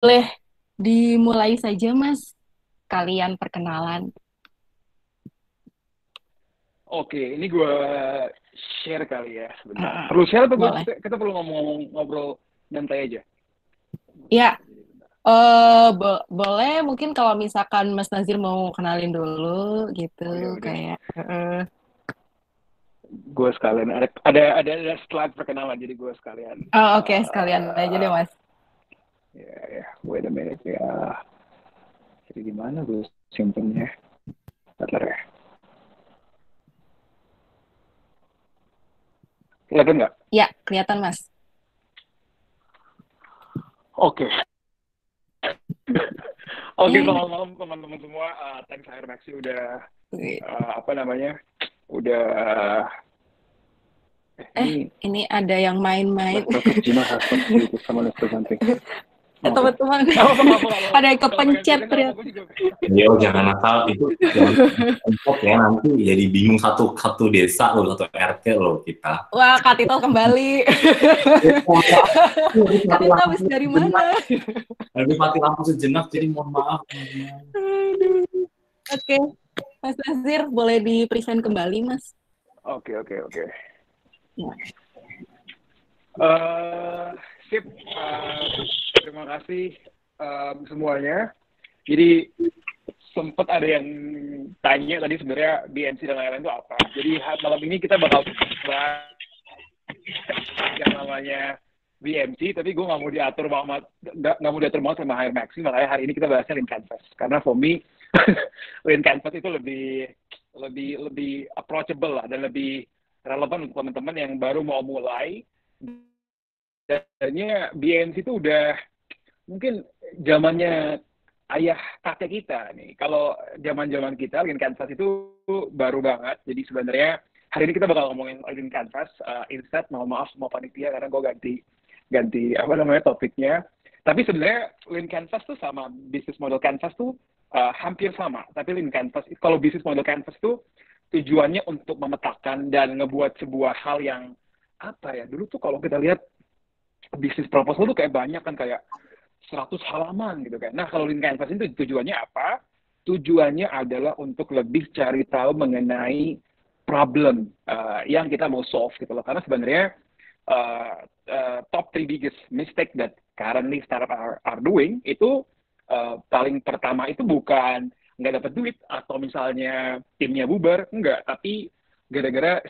Boleh dimulai saja, Mas. Kalian perkenalan. Oke, ini gue share kali ya sebentar. Heeh, Perlu share atau boleh. kita perlu ngomong-ngomong ngobrol nyantai aja? Ya, boleh mungkin kalau misalkan Mas Nazir mau kenalin dulu gitu, Oh ya udah, kayak. gue sekalian ada slide perkenalan jadi gue sekalian. Oh, oke, sekalian aja deh, Mas. Ya, wait a minute ya. Jadi gimana gue simpennya? Bentar ya. Kelihatan nggak? Ya, kelihatan, Mas. Oke. Oke, Eh, selamat malam teman-teman semua. Thanks Air Maxi udah apa namanya? Udah eh, ini ini ada yang main-main. laptop Gmail has succeeded. Someone is presenting. Oke. Teman-teman. Nggak apa-apa. Ada yang Kalau pengen kepencet present nggak apa-apa, ternyata. gue juga. Yo, jangan nakal itu jangan import ya nanti jadi bingung satu satu desa loh satu RT loh kita. Wah, Kak Tito kembali. Habis Kak mati Tito lampu habis dari sejenak, mana? habis mati lampu sejenak jadi mohon maaf. Aduh. Oke, Mas Nazir, boleh di-present kembali, Mas? Oke. Ya. Eh, Sip. Terima kasih semuanya. Jadi sempat ada yang tanya tadi sebenarnya BNC dan lain-lain itu apa. Jadi malam ini kita bakal bahas yang namanya BMC, tapi gue nggak mau diatur banget, nggak mau diatur banget sama Higher Maxi, makanya hari ini kita bahasnya Lean Canvas. Karena for me, Lean Canvas itu lebih approachable lah dan lebih relevan untuk teman-teman yang baru mau mulai. Dan BMC itu udah mungkin zamannya ayah kakek kita nih. Kalau zaman-zaman kita Lean Canvas itu baru banget. Jadi sebenarnya hari ini kita bakal ngomongin Lean Canvas. Instead, mohon maaf sama panitia karena gue ganti ganti apa namanya topiknya. Tapi sebenarnya Lean Canvas tuh sama business model Canvas tuh hampir sama. Tapi Lean Canvas, kalau business model Canvas tuh tujuannya untuk memetakan dan ngebuat sebuah hal yang apa ya, dulu tuh kalau kita lihat bisnis proposal tuh kayak banyak kan, kayak 100 halaman gitu kan. Nah, kalau Lean Canvas itu tujuannya apa? Tujuannya adalah untuk lebih cari tahu mengenai problem yang kita mau solve gitu loh. Karena sebenarnya uh, top three biggest mistake that currently startup are doing itu paling pertama itu bukan nggak dapat duit atau misalnya timnya bubar, enggak, tapi gara-gara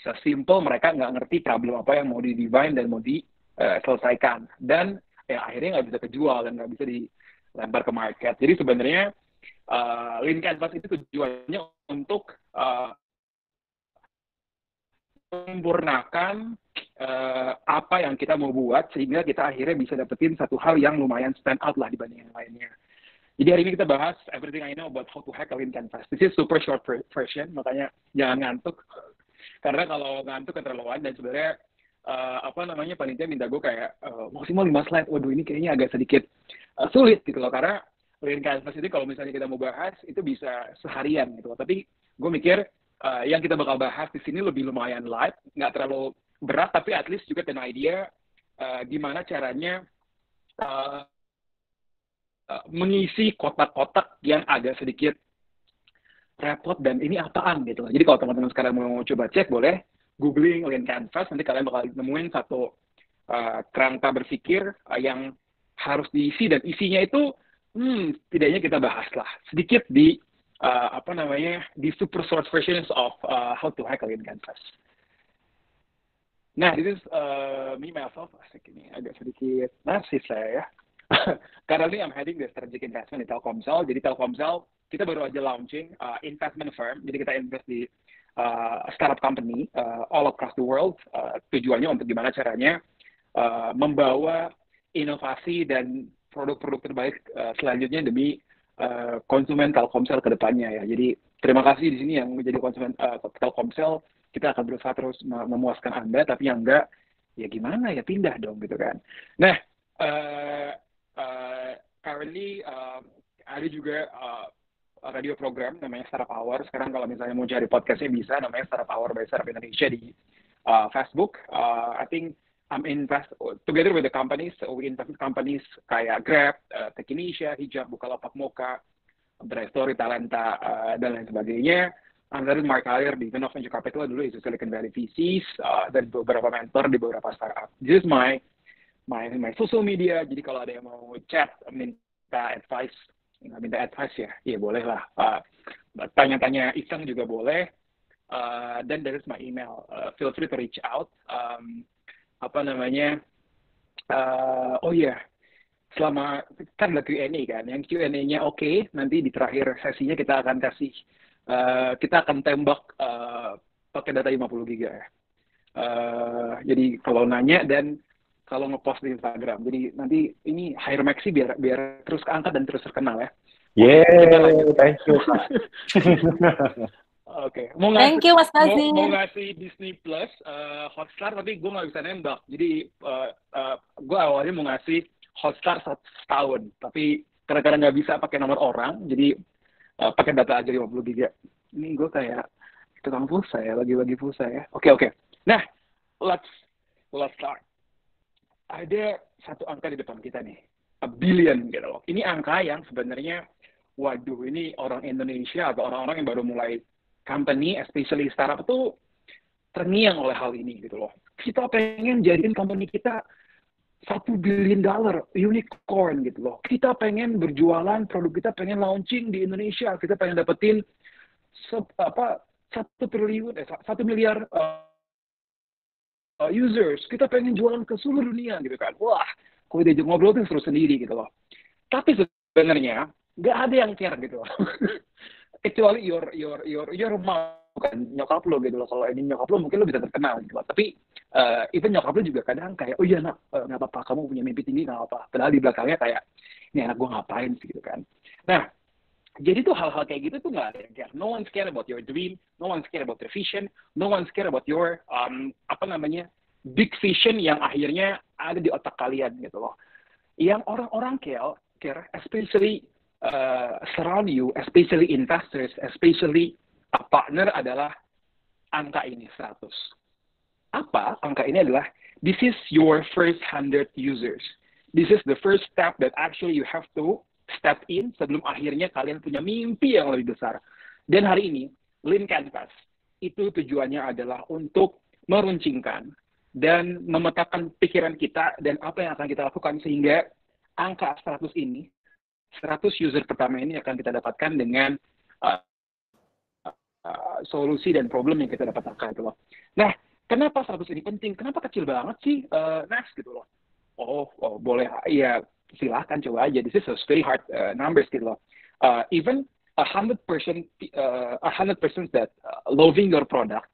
sesimpel mereka nggak ngerti problem apa yang mau di-define dan mau diselesaikan. Dan ya akhirnya nggak bisa kejual dan nggak bisa dilempar ke market. Jadi sebenarnya Lean Canvas itu tujuannya untuk menyempurnakan apa yang kita mau buat sehingga kita akhirnya bisa dapetin satu hal yang lumayan stand out lah dibanding yang lainnya. Jadi hari ini kita bahas everything I know about how to hack a Lean Canvas. This is super short version, makanya jangan ngantuk. Karena kalau ngantuk keterlaluan dan sebenarnya apa namanya panitia minta gue kayak maksimal 5 slide. Waduh, ini kayaknya agak sedikit sulit gitu loh, karena Lean Canvas itu kalau misalnya kita mau bahas itu bisa seharian gitu loh. Tapi gue mikir yang kita bakal bahas di sini lebih lumayan light, nggak terlalu berat, tapi at least juga an idea gimana caranya uh, mengisi kotak-kotak yang agak sedikit repot dan ini apaan gitu. Jadi kalau teman-teman sekarang mau coba cek, boleh googling Lean Canvas, nanti kalian bakal nemuin satu kerangka berpikir yang harus diisi, dan isinya itu tidaknya kita bahas lah sedikit di apa namanya di super short versions of how to hack Lean Canvas. Nah, this is me myself. Asik, ini agak sedikit narsis saya ya. Currently I'm heading the strategic investment di Telkomsel. Jadi Telkomsel kita baru aja launching investment firm. Jadi kita invest di startup company all across the world. Tujuannya untuk gimana caranya membawa inovasi dan produk-produk terbaik selanjutnya demi konsumen Telkomsel ke depannya ya. Jadi terima kasih di sini yang menjadi konsumen Telkomsel. Kita akan berusaha terus memuaskan Anda, tapi yang enggak, ya gimana ya, pindah dong gitu kan. Nah, uh, currently ada juga radio program namanya Startup Hour. Sekarang kalau misalnya mau cari podcastnya bisa, namanya Startup Hour by Startup Indonesia di Facebook. I think together with the companies, so we invest in companies kayak Grab, Tekinisha, Hijab, Bukalapak, Moka, Bright Story, Talenta, dan lain sebagainya. Dari my career di Venture Capital dulu itu Silicon Valley VCs, dan beberapa mentor di beberapa startup. This is my social media. Jadi kalau ada yang mau chat, minta advice ya boleh lah. Tanya-tanya iseng juga boleh. Dan there is my email. Feel free to reach out. Selama kan ada Q&A kan, yang Q&A-nya oke, nanti di terakhir sesinya kita akan tembak pakai data 50 giga ya. Jadi kalau nanya dan kalau ngepost di Instagram, jadi nanti ini hire Maxi biar terus keangkat dan terus terkenal ya. Thank you. Oke. Thank you, Mas Nazir. Mau ngasih Disney Plus, Hotstar, tapi gue nggak bisa nembak. Jadi gue awalnya mau ngasih Hotstar setahun, tapi kadang-kadang nggak bisa pakai nomor orang, jadi pakai data aja 50 giga. Ini gue kayak tukang pulsa ya, bagi-bagi pulsa ya. Oke. Nah, let's start. Ada satu angka di depan kita nih, a billion gitu loh. Ini angka yang sebenarnya, waduh, ini orang Indonesia atau orang-orang yang baru mulai company, especially startup itu terngiang oleh hal ini gitu loh. Kita pengen jadiin company kita $1 billion unicorn gitu loh. Kita pengen berjualan, produk kita pengen launching di Indonesia. Kita pengen dapetin 1 miliar users. Kita pengen jualan ke seluruh dunia gitu kan. Wah, kalau diajak ngobrol tuh seru sendiri gitu loh. Tapi sebenarnya nggak ada yang care gitu loh. Kecuali your mom, kan nyokap lo gitu loh. Kalau ini nyokap lo mungkin lo bisa terkenal gitu loh. Tapi even nyokap lo juga kadang kayak, oh iya nak, nggak apa-apa, kamu punya mimpi tinggi nggak apa-apa. Padahal di belakangnya kayak, ini anak gue ngapain sih gitu kan. Nah, jadi tuh hal-hal kayak gitu tuh nggak ada yang care. No one's care about your dream, no one's care about your vision, no one's care about your big vision yang akhirnya ada di otak kalian gitu loh. Yang orang-orang care, especially surround you, especially investors, especially a partner adalah angka ini 100. Apa angka ini adalah? This is your first 100 users. This is the first step that actually you have to step in sebelum akhirnya kalian punya mimpi yang lebih besar. Dan hari ini, Lean Canvas itu tujuannya adalah untuk meruncingkan dan memetakan pikiran kita dan apa yang akan kita lakukan sehingga angka 100 ini, 100 user pertama ini akan kita dapatkan dengan solusi dan problem yang kita dapatkan gitu loh. Nah, kenapa 100 ini penting? Kenapa kecil banget sih, Next gitu loh? Oh, boleh, ya silahkan coba aja. This is a very hard numbers gitu loh. Even 100% that loving your product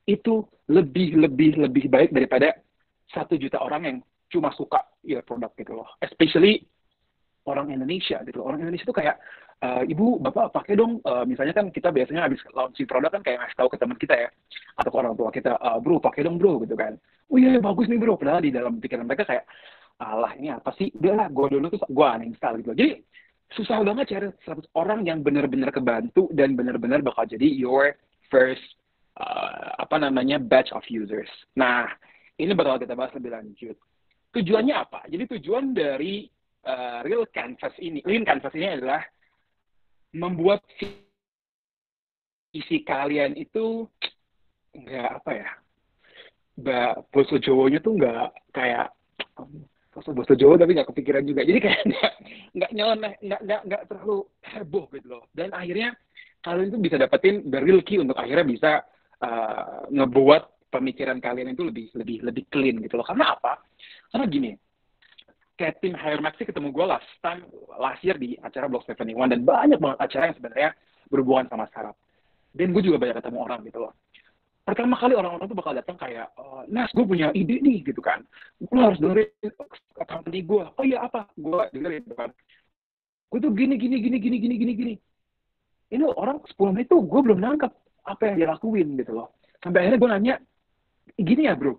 itu lebih baik daripada 1 juta orang yang cuma suka your product gitu loh. Especially orang Indonesia gitu. Orang Indonesia tuh kayak, ibu, bapak pakai dong. Misalnya kan kita biasanya habis launching produk kan kayak ngasih tahu ke teman kita ya. Atau ke orang tua kita, bro pakai dong bro gitu kan. Oh iya bagus nih bro. Padahal di dalam pikiran mereka kayak, alah ini apa sih? Udahlah gue dulu tuh gue uninstall gitu. Jadi susah banget cari 100 orang yang benar-benar kebantu dan benar-benar bakal jadi your first batch of users. Nah, ini bakal kita bahas lebih lanjut. Tujuannya apa? Jadi tujuan dari Lean Canvas ini adalah membuat visi kalian itu nggak bahasa Jawanya tuh nggak kayak bahasa Jawa tapi nggak kepikiran juga. Jadi kayak nggak nyeleneh, nggak terlalu heboh gitu loh. Dan akhirnya kalian itu bisa dapetin the real key untuk akhirnya bisa ngebuat pemikiran kalian itu lebih clean gitu loh. Karena apa? Karena gini, kayak tim Hire Maxi ketemu gue last year di acara Block 71 dan banyak banget acara yang sebenarnya berhubungan sama startup. Dan gue juga banyak ketemu orang gitu loh. Pertama kali orang-orang tuh bakal datang kayak, Nas, gue punya ide nih gitu kan. Gue harus dengerin company gue. Oh iya apa? Gue dengerin gitu kan. Gue tuh gini. Ini orang 10 menit tuh gue belum nangkep apa yang dia lakuin gitu loh. Sampai akhirnya gue nanya, gini ya bro.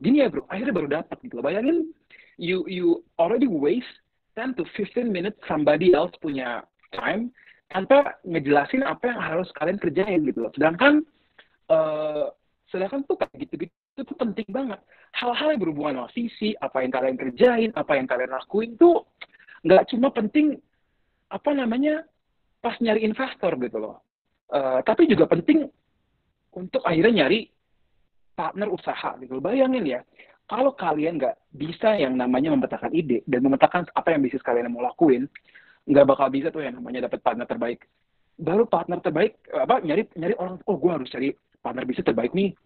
Akhirnya baru dapat gitu loh. Bayangin, you already waste 10 to 15 minutes somebody else punya time tanpa ngejelasin apa yang harus kalian kerjain gitu loh. Sedangkan tuh kayak gitu-gitu Itu tuh penting banget. Hal-hal yang berhubungan sama visi, apa yang kalian kerjain, apa yang kalian lakuin tuh nggak cuma penting apa namanya pas nyari investor gitu loh. Tapi juga penting untuk akhirnya nyari partner usaha gitu. Bayangin ya, kalau kalian nggak bisa yang namanya memetakan ide dan memetakan apa yang bisnis kalian mau lakuin, nggak bakal bisa tuh yang namanya dapat partner terbaik. Baru partner terbaik nyari orang, oh gue harus cari partner bisnis terbaik nih,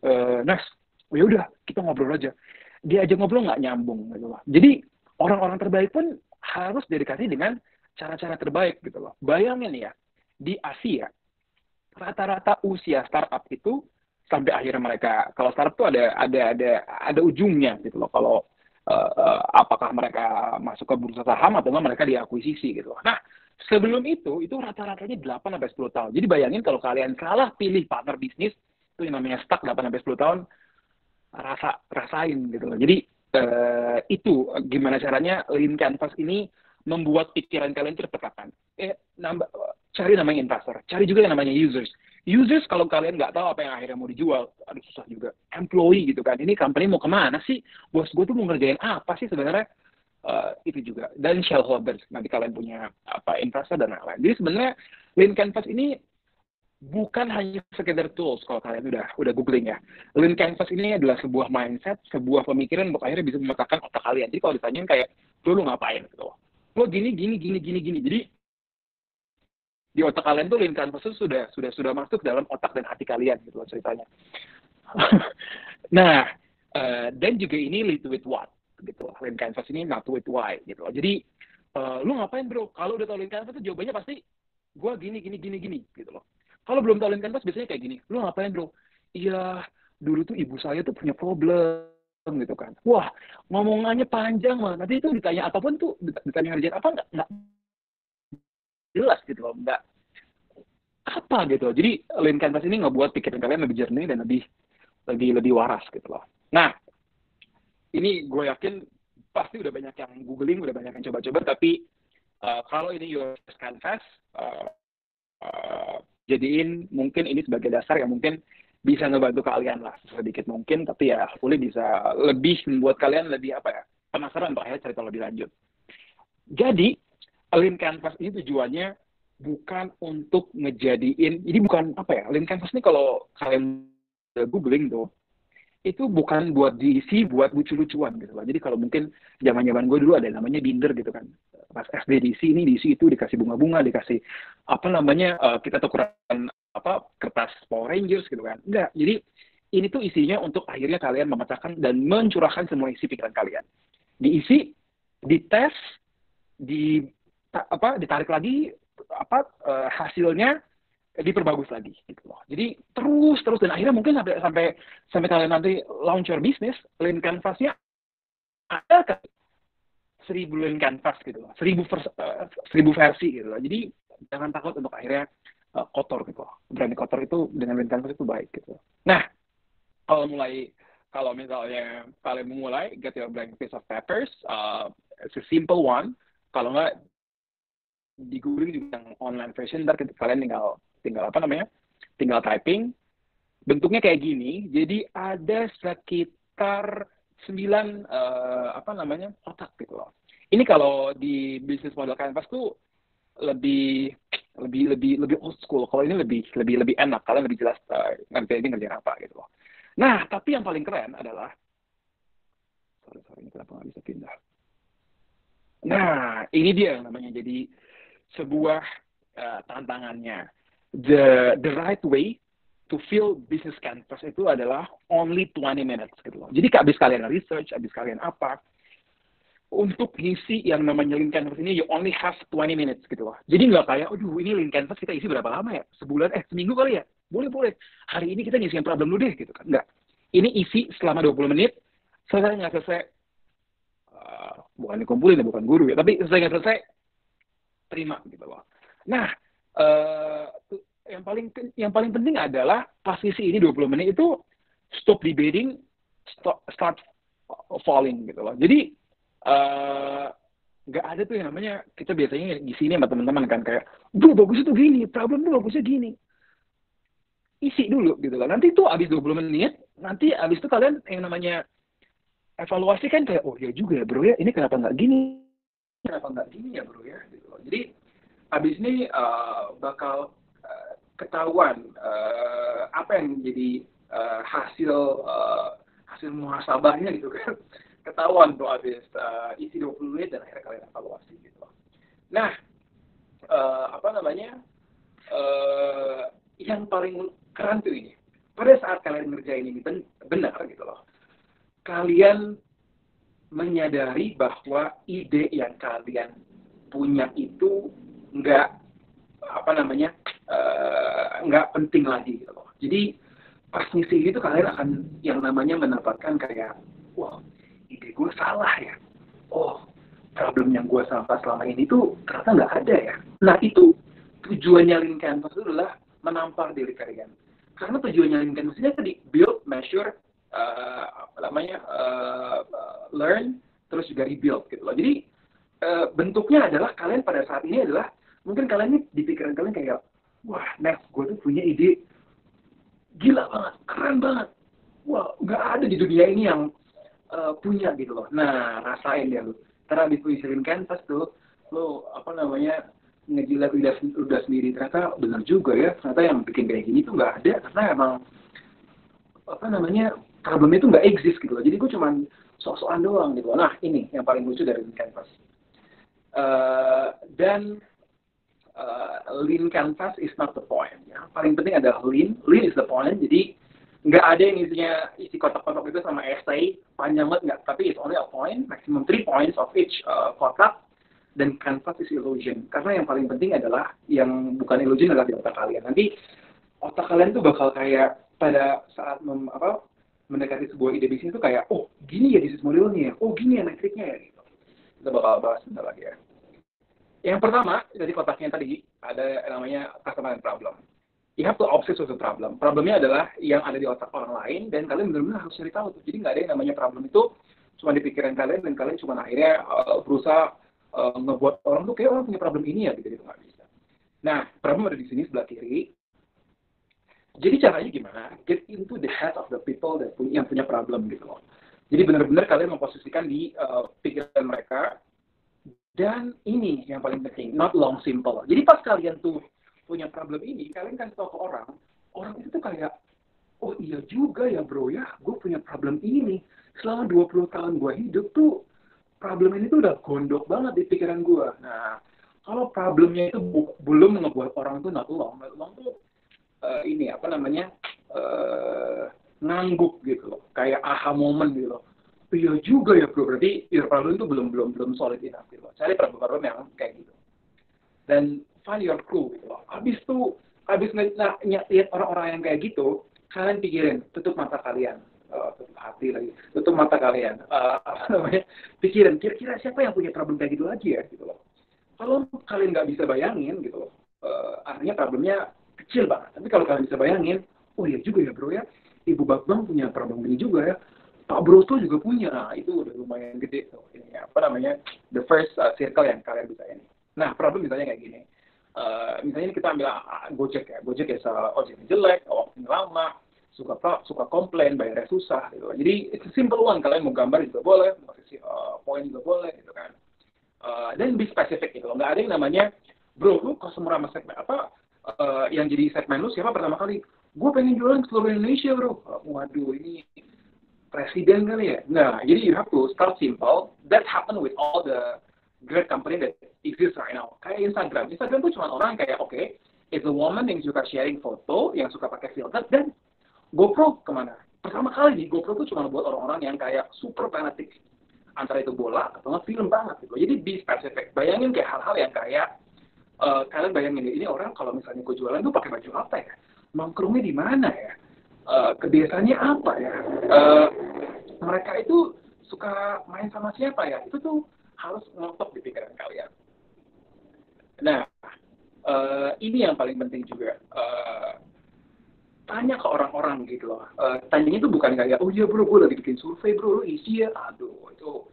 next. Oh ya udah, kita ngobrol aja. Dia aja ngobrol nggak nyambung gitu loh. Jadi orang-orang terbaik pun harus dedikasi dengan cara-cara terbaik gitu loh. Bayangin ya, di Asia rata-rata usia startup itu sampai akhirnya mereka, kalau startup tuh ada ujungnya gitu loh. Kalau apakah mereka masuk ke bursa saham atau mereka diakuisisi gitu loh. Nah, sebelum itu rata-ratanya 8 sampai 10 tahun. Jadi bayangin kalau kalian salah pilih partner bisnis, itu yang namanya stuck 8 sampai 10 tahun, rasain gitu loh. Jadi itu gimana caranya Lean Canvas ini membuat pikiran kalian terpetakan. Cari namanya investor, cari juga yang namanya users. Users kalau kalian nggak tahu apa yang akhirnya mau dijual, aduh susah juga. Employee gitu kan, ini company mau kemana sih? Bos gue tuh mau ngerjain apa sih sebenarnya? Itu juga. Dan shareholders, nanti kalian punya apa investor dan lain-lain. Jadi sebenarnya Lean Canvas ini bukan hanya sekedar tools kalau kalian udah googling ya. Lean Canvas ini adalah sebuah mindset, sebuah pemikiran untuk akhirnya bisa memetakan otak kalian. Jadi kalau ditanyain kayak, lu ngapain gitu loh. Lo gini. Jadi di otak kalian tuh Lean Canvas itu sudah masuk dalam otak dan hati kalian gitu loh ceritanya. Nah, dan juga ini lead with what gitu loh. Lean Canvas ini not with why gitu loh. Jadi lu ngapain bro? Kalau udah tahu Lean Canvas tuh jawabannya pasti gua gini gitu loh. Kalau belum tahu Lean Canvas biasanya kayak gini. Lu ngapain bro? Iya, dulu tuh ibu saya tuh punya problem gitu kan. Wah, ngomongannya panjang banget. Nanti itu ditanya apapun tuh, ditanya ngerjain apa nggak jelas gitu loh, nggak apa gitu. Jadi Lean Canvas ini ngebuat pikiran kalian lebih jernih dan lebih waras gitu loh. Nah, ini gue yakin pasti udah banyak yang googling, udah banyak yang coba-coba, tapi kalau ini your Canvas, jadiin mungkin ini sebagai dasar yang mungkin bisa ngebantu kalian lah sedikit mungkin, tapi ya hopefully bisa lebih membuat kalian lebih penasaran untuk akhirnya cerita lebih lanjut. Jadi Lean Canvas ini tujuannya bukan untuk ngejadiin, ini bukan Lean Canvas ini kalau kalian googling tuh, itu bukan buat diisi buat lucu-lucuan gitu loh. Jadi kalau mungkin zaman-zaman gue dulu ada namanya binder gitu kan. Pas SD diisi ini, diisi itu, dikasih bunga-bunga, dikasih kita tukeran kertas Power Rangers gitu kan. Enggak. Jadi ini tuh isinya untuk akhirnya kalian memecahkan dan mencurahkan semua isi pikiran kalian. Diisi, dites, ditarik lagi hasilnya diperbagus lagi gitu loh. Jadi terus dan akhirnya mungkin sampai kalian nanti launch your business, Lean Canvas-nya ada kan 1000 Lean Canvas gitu loh. 1000 versi gitu loh. Jadi jangan takut untuk akhirnya kotor gitu loh. Berani kotor itu dengan Lean Canvas itu baik gitu. Nah, kalau misalnya kalian memulai, get your blank piece of papers, it's a simple one. Kalau nggak di Google juga yang online version, ntar kalian tinggal typing. Bentuknya kayak gini, jadi ada sekitar 9 otak gitu loh. Ini kalau di business model Canvas tuh lebih old school. Kalau ini lebih enak, kalian lebih jelas ngerjain apa gitu loh. Nah, tapi yang paling keren adalah sorry ini kenapa nggak bisa pindah. Nah, ini dia yang namanya jadi sebuah tantangannya. The right way to fill business canvas itu adalah only 20 minutes gitu loh. Jadi habis kalian research, habis kalian untuk ngisi yang namanya Lean Canvas ini you only have 20 minutes gitu loh. Jadi nggak kayak, aduh ini Lean Canvas kita isi berapa lama ya? Sebulan, seminggu kali ya? Boleh. Hari ini kita ngisiin problem dulu deh gitu kan. Nggak. Ini isi selama 20 menit, selesai nggak selesai, bukan dikumpulin ya, bukan guru ya, tapi selesai nggak selesai, terima gitu loh. Nah, yang paling penting adalah pas isi ini 20 menit itu stop debating, start falling gitu loh. Jadi nggak ada tuh yang namanya, kita biasanya di sini sama teman-teman kan kayak, bro bagusnya tuh gini, problem tuh bagusnya gini. Isi dulu gitu loh. Nanti tuh abis 20 menit nanti abis itu kalian yang namanya evaluasi kan kayak, oh ya juga ya bro ya, ini kenapa nggak gini ya bro ya, gitu loh. Jadi abis ini bakal ketahuan apa yang menjadi hasil muhasabahnya gitu kan. Ketahuan tuh abis isi 20 menit dan akhirnya kalian evaluasi gitu loh. Nah, yang paling keren tuh ini, pada saat kalian ngerjain ini benar gitu loh, kalian menyadari bahwa ide yang kalian punya itu nggak nggak penting lagi gitu loh. Jadi pas ngisi itu kalian akan yang namanya mendapatkan kayak, wah ide gue salah ya, oh problem yang gue sampai selama ini tuh ternyata nggak ada ya. Nah itu tujuannya Lean Canvas itu adalah menampar diri kalian. Karena tujuannya Lean Canvas ini tadi build, measure, learn, terus juga rebuild gitu loh. Jadi bentuknya adalah kalian pada saat ini adalah mungkin kalian ini di pikiran kalian kayak, wah next gue tuh punya ide gila banget, keren banget, wah nggak ada di dunia ini yang punya gitu loh. Nah rasain ya lu. Karena abis Lean Canvas tuh lo ngejilat udah sendiri, ternyata benar juga ya, ternyata yang bikin kayak gini tuh nggak ada, karena emang problemnya itu nggak exist gitu loh. Jadi gue cuman sok-sokan doang gitu loh. Nah ini yang paling lucu dari Lean Canvas. Dan Lean Canvas is not the point. Ya. Paling penting adalah Lean is the point. Jadi nggak ada yang isi kotak-kotak itu sama essay panjang banget nggak, tapi it's only a point, maximum 3 points of each kotak. Dan Canvas is illusion. Karena yang paling penting adalah, yang bukan illusion adalah di otak kalian. Nanti otak kalian tuh bakal kayak pada saat mendekati sebuah ide bisnis itu kayak, oh gini ya bisnis modelnya ya, oh gini ya metriknya ya gitu. Kita bakal bahas sebentar lagi ya. Yang pertama dari kotaknya tadi ada namanya customer and problem. You have to obsess with the problem. Problemnya adalah yang ada di otak orang lain dan kalian benar-benar harus cari tahu tuh. Jadi nggak ada yang namanya problem itu cuma di pikiran kalian dan kalian cuma akhirnya berusaha ngebuat orang tuh kayak orang punya problem ini ya gitu nggak bisa. Nah problem ada di sini sebelah kiri. Jadi caranya gimana? Get into the head of the people yang punya problem gitu loh. Jadi benar-benar kalian memposisikan di pikiran mereka. Dan ini yang paling penting, not long simple. Jadi pas kalian tuh punya problem ini, kalian kan tahu ke orang itu tuh kayak, oh iya juga ya bro ya, gue punya problem ini. Selama 20 tahun gue hidup tuh, problem ini tuh udah gondok banget di pikiran gue. Nah, kalau problemnya itu belum ngebuat orang tuh not long tuh ngangguk gitu loh, kayak aha moment gitu loh. Iya juga ya bro, berarti your problem itu belum solid enough gitu loh. Cari problem yang kayak gitu. Dan find your crew gitu loh. Habis lihat orang-orang yang kayak gitu, kalian pikirin, tutup mata kalian. Tutup hati lagi, tutup mata kalian. Pikirin, kira-kira siapa yang punya problem kayak gitu lagi ya gitu loh. Kalau kalian nggak bisa bayangin gitu loh, artinya problemnya kecil banget. Tapi kalau kalian bisa bayangin, oh iya juga ya bro ya, Ibu Bakbang punya problem ini juga ya. Pak Broto juga punya, nah itu udah lumayan gede tuh. Ini the first circle yang kalian bisa ini. Nah problem misalnya kayak gini, misalnya kita ambil Gojek ya ojeknya jelek, waktunya lama, suka komplain, bayarnya susah gitu. Jadi it's a simple one, kalian mau gambar juga boleh, mau kasih poin juga boleh gitu kan. Dan be specific gitu loh, nggak ada yang namanya, bro lu customer sama segmen yang jadi segmen lu siapa pertama kali? Gue pengen jualan ke seluruh Indonesia bro. Waduh ini presiden kali ya. Nah, jadi you have to start simple. That happen with all the great company that exist right now. Kayak Instagram tuh cuma orang kayak okay, it's a woman yang suka sharing foto, yang suka pakai filter, dan GoPro kemana? Pertama kali nih GoPro tuh cuma buat orang-orang yang kayak super fanatik, antara itu bola atau film banget gitu. Jadi be specific. Bayangin kayak hal-hal yang kayak kalian bayangin ini orang kalau misalnya gue jualan tuh pakai baju apa ya? Nongkrongnya di mana ya? Kebiasaannya apa ya? Mereka itu suka main sama siapa ya? Itu tuh harus ngotot di pikiran kalian. Nah, ini yang paling penting juga. Tanya ke orang-orang gitu loh. Tanyanya tuh bukan kayak, oh iya bro, gue lagi bikin survei bro, lu isi ya. Aduh, itu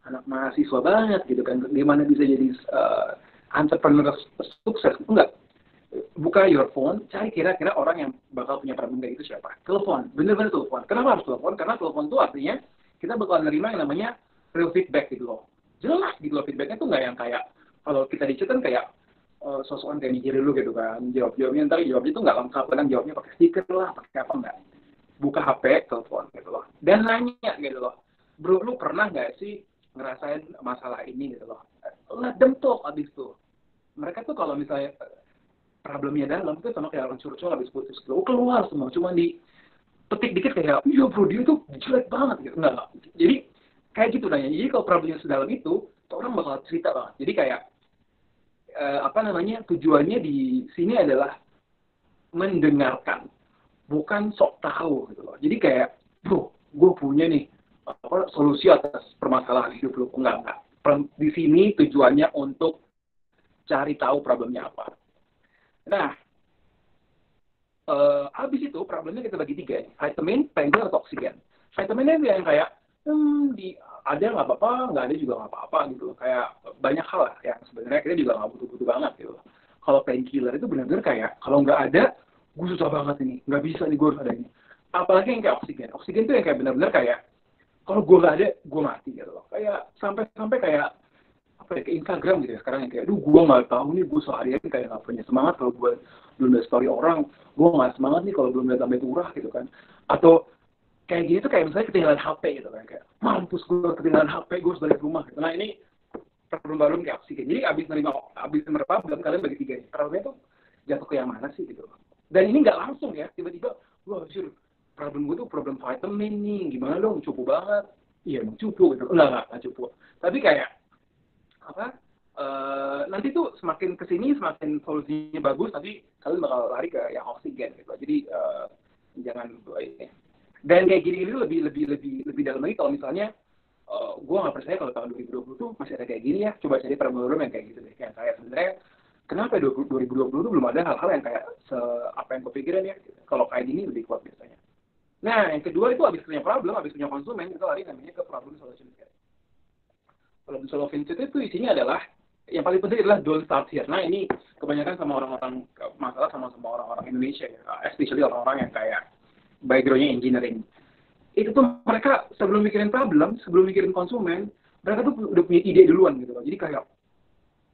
anak mahasiswa banget gitu kan. Gimana bisa jadi entrepreneur sukses? Enggak. buka your phone, cari kira-kira orang yang bakal punya problem kayak gitu siapa. Telepon, bener-bener telepon. Kenapa harus telepon? Karena telepon tuh artinya kita bakal nerima yang namanya real feedback gitu loh. Jelas gitu loh, feedbacknya tuh nggak yang kayak, kalau kita di chat kan kayak sosokan kayak mikir dulu gitu kan, jawabnya ntar jawabnya tuh nggak lengkap, kadang jawabnya pakai stiker lah, pakai apa enggak. Buka HP, telepon gitu loh. Dan nanya gitu loh, bro lu pernah nggak sih ngerasain masalah ini gitu loh. Let them talk abis itu. Mereka tuh kalau misalnya problemnya dalam itu sama kayak orang curcol habis putus gitu. Keluar semua, cuma di petik dikit kayak, iya bro dia tuh jelek banget gitu. Enggak. Jadi kayak gitu nanya. Jadi kalau problemnya sedalam itu, orang bakal cerita banget. Jadi kayak tujuannya di sini adalah mendengarkan, bukan sok tahu gitu loh. Jadi kayak, bro, gue punya nih solusi atas permasalahan hidup lu. Enggak. Di sini tujuannya untuk cari tahu problemnya apa. Nah, habis itu problemnya kita bagi 3 nih. Vitamin, painkiller, atau oksigen. Vitaminnya yang kayak, ada nggak apa-apa, nggak ada juga nggak apa-apa gitu. Kayak banyak hal lah yang sebenarnya kita juga nggak butuh-butuh banget gitu. Kalau painkiller itu benar-benar kayak, kalau nggak ada, gue susah banget ini. Nggak bisa nih, gue harus ada ini. Apalagi yang kayak oksigen. Oksigen itu yang kayak benar-benar kayak, kalau gue nggak ada, gue mati gitu loh. Kayak sampai kayak, ke Instagram gitu ya sekarang yang kayak, gue nggak tahu nih, gue seharian kayak nggak punya semangat kalau gue belum lihat story orang, gue nggak semangat nih kalau belum lihat sampai turah gitu kan. Atau kayak gini tuh kayak misalnya ketinggalan HP gitu kan, kayak mampus gue ketinggalan HP, gue harus balik rumah gitu. Nah ini problem kayak oksigen. Jadi abis menerima problem, kalian bagi 3 nih. Problemnya tuh jatuh ke yang mana sih gitu. Dan ini nggak langsung ya, tiba-tiba, wah sure, problem gue tuh problem vitamin nih, gimana dong, cupu banget. Iya emang cupu gitu, enggak cupu. Tapi kayak nanti tuh semakin kesini semakin solusinya bagus, tapi kalian bakal lari ke yang oksigen gitu. Jadi jangan ini. Dan kayak gini lebih dalam lagi kalau misalnya gue nggak percaya kalau tahun 2020 tuh masih ada kayak gini ya. Coba cari problem yang kayak gitu deh. Kayak saya sebenarnya kenapa 2020 tuh belum ada hal-hal yang kayak apa yang kepikiran ya. Kalau kayak gini lebih kuat biasanya. Nah yang kedua itu habis punya problem, habis punya konsumen, kita lari namanya ke problem solution. Problem solution itu isinya adalah yang paling penting adalah don't start here. Nah ini kebanyakan sama orang-orang masalah sama orang-orang Indonesia ya, especially orang-orang yang kayak background-nya engineering. Itu tuh mereka sebelum mikirin problem, sebelum mikirin konsumen, mereka tuh udah punya ide duluan gitu loh. Jadi kayak,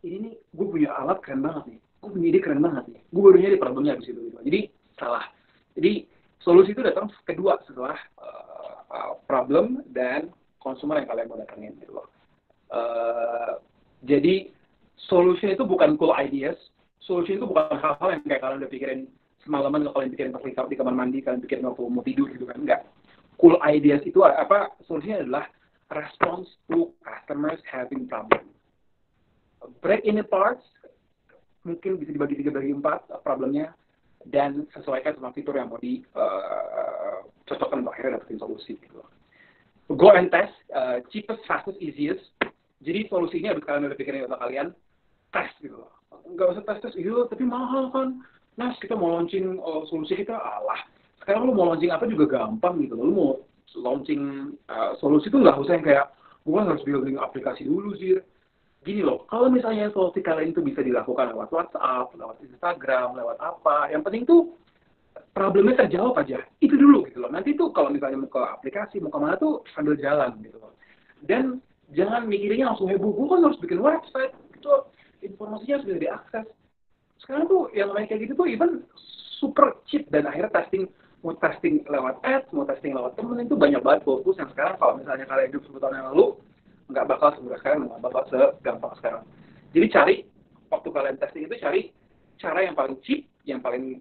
ini nih gue punya alat keren banget nih, gue punya ide keren banget nih, gue baru nyari problemnya habis itu gitu. Jadi salah. Jadi solusi itu datang kedua setelah problem dan konsumen yang kalian mau datangin gitu loh. Jadi solution itu bukan cool ideas, solution itu bukan hal-hal yang kayak kalian udah pikirin semalaman, kalau kalian pikirin pas di kamar mandi, kalian pikirin waktu mau tidur gitu kan, enggak. Cool ideas itu solusinya adalah response to customers having problem. Break in parts, mungkin bisa dibagi 3 bagi 4 problemnya, dan sesuaikan sama fitur yang mau cocokkan untuk akhirnya dapetin solusi gitu. Go and test, cheapest, fastest, easiest. Jadi solusinya habis kalian udah pikirin otak kalian, tes gitu loh. Nggak usah tes, iya tapi mahal kan. Nah kita mau launching solusi kita, sekarang lu mau launching apa juga gampang gitu loh. Lu mau launching solusi itu nggak usah yang kayak, gua harus building aplikasi dulu sih. Gini loh, kalau misalnya solusi kalian itu bisa dilakukan lewat WhatsApp, lewat Instagram, lewat apa, yang penting tuh problemnya terjawab aja. Itu dulu gitu loh. Nanti tuh kalau misalnya mau ke aplikasi, mau kemana tuh sambil jalan gitu loh. Dan jangan mikirinnya langsung heboh, gue kan harus bikin website, itu informasinya harus bisa diakses. Sekarang tuh yang namanya kayak gitu tuh even super cheap, dan akhirnya mau testing lewat ads, mau testing lewat temen, itu banyak banget tools yang sekarang kalau misalnya kalian hidup 10 tahun yang lalu, nggak bakal semudah sekarang, nggak bakal segampang sekarang. Jadi cari, waktu kalian testing itu cari cara yang paling cheap, yang paling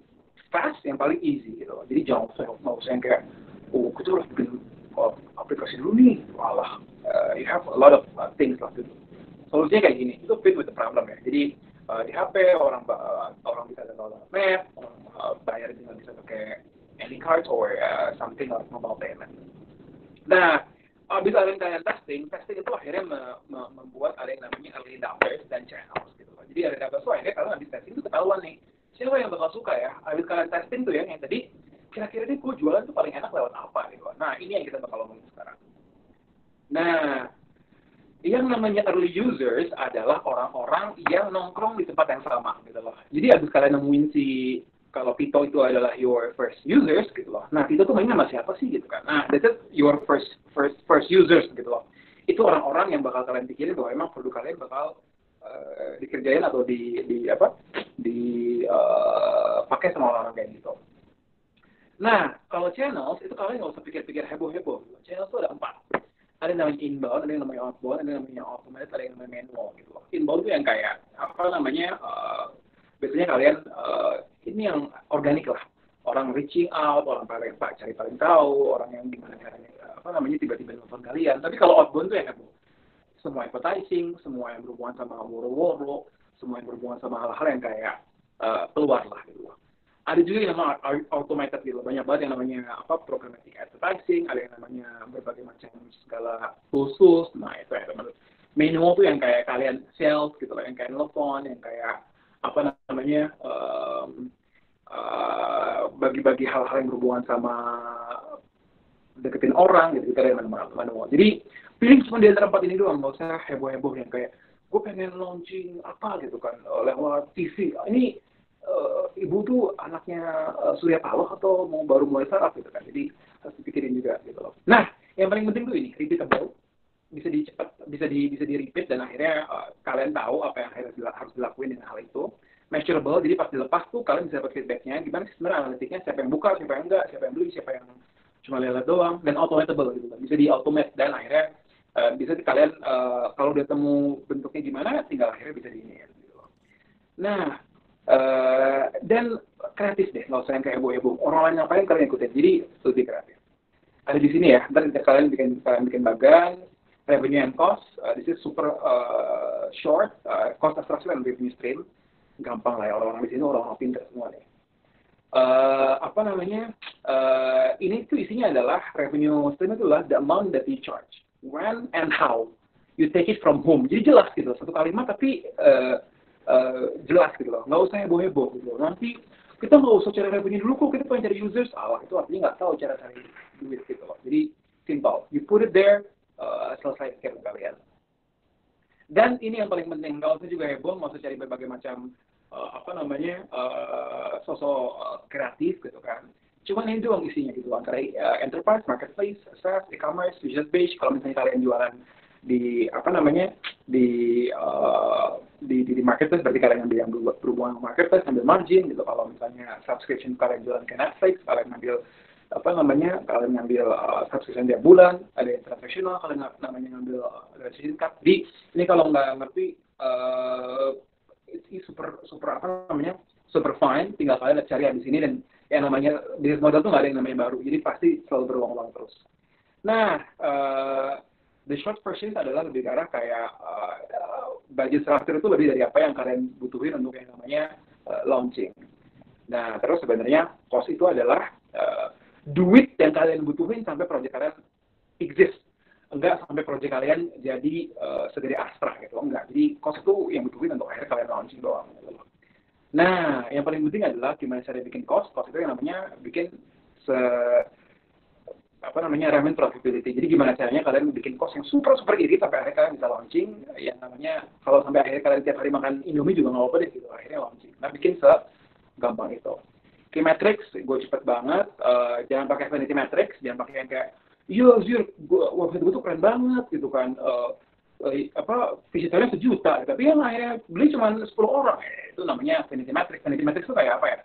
fast, yang paling easy gitu. Jadi jangan usah yang kayak, kita harus bikin aplikasi dulu nih, walah. You have a lot of things lah to do. Solusinya kayak gini, itu fit with the problem ya. Jadi di HP orang bisa download map, bayar tinggal bisa pakai any card or something like mobile payment. Nah, abis kalian testing itu akhirnya membuat ada yang namanya early adopters dan channels gitu. Jadi early adopters itu akhirnya kalian abis testing itu ketahuan nih, siapa yang bakal suka ya. Abis kalian testing tuh yang tadi, kira-kira nih gue jualan tuh paling enak lewat apa gitu. Nah ini yang kita bakal ngomongin sekarang. Nah, yang namanya early users adalah orang-orang yang nongkrong di tempat yang sama gitu loh. Jadi abis kalian nemuin kalau Tito itu adalah your first users gitu loh. Nah, Tito tuh mainnya sama siapa sih gitu kan. Nah, that's your first users gitu loh. Itu orang-orang yang bakal kalian pikirin bahwa emang produk kalian bakal dikerjain atau pakai sama orang-orang kayak gitu. Nah, kalau channels itu kalian nggak usah pikir-pikir heboh-heboh. Channels itu ada 4. Ada yang namanya inbound, ada yang namanya outbound, ada yang namanya automated, ada yang namanya manual gitu loh. Inbound itu yang kayak biasanya kalian ini yang organik lah. Orang reaching out, orang cari paling tahu, orang yang gimana caranya tiba-tiba nelfon kalian. Tapi kalau outbound itu yang heboh. Semua advertising, semua yang berhubungan sama woro-woro, semua yang berhubungan sama hal-hal yang kayak keluar lah gitu loh. Ada juga yang namanya automated gitu, banyak banget yang namanya programmatic advertising, ada yang namanya berbagai macam segala tools. Nah itu ya teman-teman. Manual tuh yang kayak kalian sales gitu loh, yang kayak telepon, yang kayak bagi-bagi hal-hal yang berhubungan sama deketin orang gitu, kita ada manual. Jadi pilih cuma di antara 4 ini doang, nggak usah heboh-heboh yang kayak gue pengen launching apa gitu kan lewat TV. Ini ibu tuh anaknya Surya Paloh atau mau baru mulai startup gitu kan. Jadi harus dipikirin juga gitu loh. Nah, yang paling penting tuh ini repeatable, bisa di repeat dan akhirnya kalian tahu apa yang harus dilakuin dengan hal itu. Measurable, jadi pas dilepas tuh kalian bisa dapat feedbacknya, gimana sih sebenarnya analitiknya, siapa yang buka, siapa yang enggak, siapa yang beli, siapa yang cuma lihat doang, dan automatable gitu kan. Bisa di-automate dan akhirnya bisa kalian kalau udah temu bentuknya gimana, tinggal akhirnya bisa di-ini gitu. Nah, dan kreatif deh, nggak usah yang kayak heboh-heboh. Orang lain ngapain kalian ikutin, jadi lebih kreatif. Ada di sini ya, ntar kalian bikin bagan, revenue and cost, this is super short, cost of structure and revenue stream. Gampang lah ya, orang-orang di sini orang-orang pintar semua nih. Ini tuh isinya adalah revenue stream itu adalah the amount that you charge, when and how you take it from whom. Jadi jelas gitu, satu kalimat tapi jelas gitu loh, nggak usah heboh-heboh gitu loh. Nanti kita nggak usah cari revenue dulu kok, kita pengen cari users, itu artinya nggak tahu cara cari duit gitu loh. Jadi simple, you put it there, selesai scam kalian. Dan ini yang paling penting, nggak usah juga heboh, nggak usah cari berbagai macam sosok kreatif gitu kan. Cuman ini doang isinya gitu, antara enterprise, marketplace, SaaS, e-commerce, business page. Kalau misalnya kalian jualan di marketplace, berarti kalian yang berhubungan dengan marketplace, ambil margin gitu. Kalau misalnya subscription kalian jualan ke Netflix, kalian ngambil subscription tiap bulan, ada yang transaksional, kalian ngambil dari cut. Jadi ini kalau nggak ngerti super fine, tinggal kalian cari di sini, dan yang namanya business model tuh nggak ada yang namanya baru, jadi pasti selalu berulang-ulang terus. Nah, the short version adalah lebih ke arah kayak budget structure itu lebih dari apa yang kalian butuhin untuk yang namanya launching. Nah, terus sebenarnya cost itu adalah duit yang kalian butuhin sampai project kalian exist. Enggak sampai project kalian jadi segede Astra gitu, enggak. Jadi cost itu yang butuhin untuk akhirnya kalian launching doang gitu. Nah, yang paling penting adalah gimana cara bikin cost itu yang namanya bikin revenue profitability. Jadi gimana caranya kalian bikin cost yang super irit sampai akhirnya kalian bisa launching, yang namanya kalau sampai akhirnya kalian tiap hari makan Indomie juga nggak apa-apa deh gitu, akhirnya launching. Nah, bikin segampang itu. Key metrics, gue cepet banget, jangan pakai vanity metrics, jangan pakai yang kayak Zir, website gue tuh keren banget gitu kan, visitornya 1 juta, tapi yang akhirnya beli cuma 10 orang, itu namanya vanity metrics. Vanity metrics itu kayak apa ya?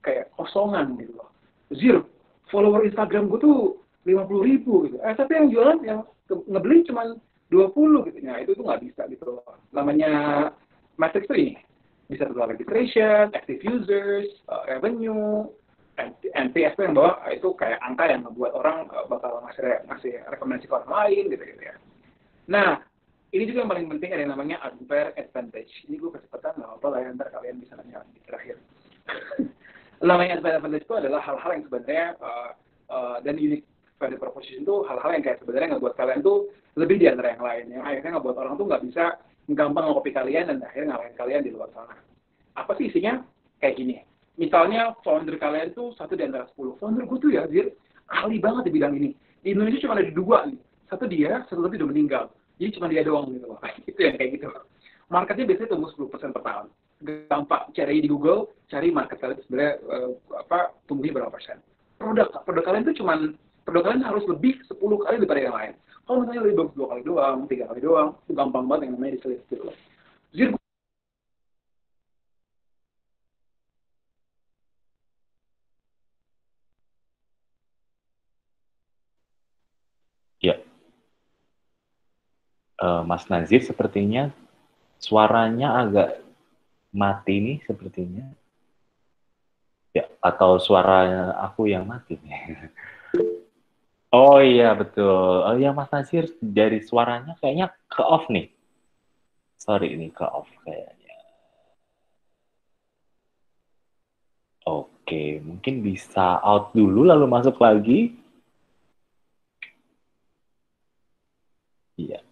Kayak kosongan gitu loh. Zir, follower Instagram gue tuh 50.000 gitu, tapi yang jualan yang ngebeli cuma 20 gitu, nah itu tuh nggak bisa gitu loh. Namanya metrics tuh ini, bisa total registration, active users, revenue, NPS yang bawa itu kayak angka yang membuat orang bakal ngasih rekomendasi ke orang lain gitu ya. Nah, ini juga yang paling penting, ada yang namanya unfair advantage. Ini gue kecepatan, nggak apa-apa lah ya, ntar kalian bisa nanya di terakhir. Namanya unfair advantage itu adalah hal-hal yang sebenarnya dan unique value proposition itu hal-hal yang kayak sebenarnya ngebuat kalian tuh lebih di antara yang lain, yang akhirnya ngebuat orang tuh nggak bisa gampang nge-copy kalian dan akhirnya ngalahin kalian di luar sana. Apa sih isinya? Kayak gini. Misalnya founder kalian tuh 1 di antara 10. Founder gue tuh ya, Zir, ahli banget di bidang ini. Di Indonesia cuma ada 2 nih. 1 dia, 1 lagi udah meninggal. Jadi cuma dia doang gitu loh. Itu yang kayak gitu. Marketnya biasanya tumbuh 10% per tahun. Gampang cari di Google, cari market kalian itu sebenarnya tumbuhnya berapa persen. Produk kalian itu produk kalian harus lebih 10 kali daripada yang lain. Kalau misalnya lebih bagus 2 kali doang, 3 kali doang, itu gampang banget yang namanya di-sales gitu loh. Jadi Ya, Mas Nazir sepertinya suaranya agak mati nih sepertinya. Ya, atau suara aku yang mati nih. Oh iya betul. Oh iya Mas Nazir dari suaranya kayaknya ke off nih. Sorry ini ke off kayaknya. Oke, mungkin bisa out dulu lalu masuk lagi. Iya.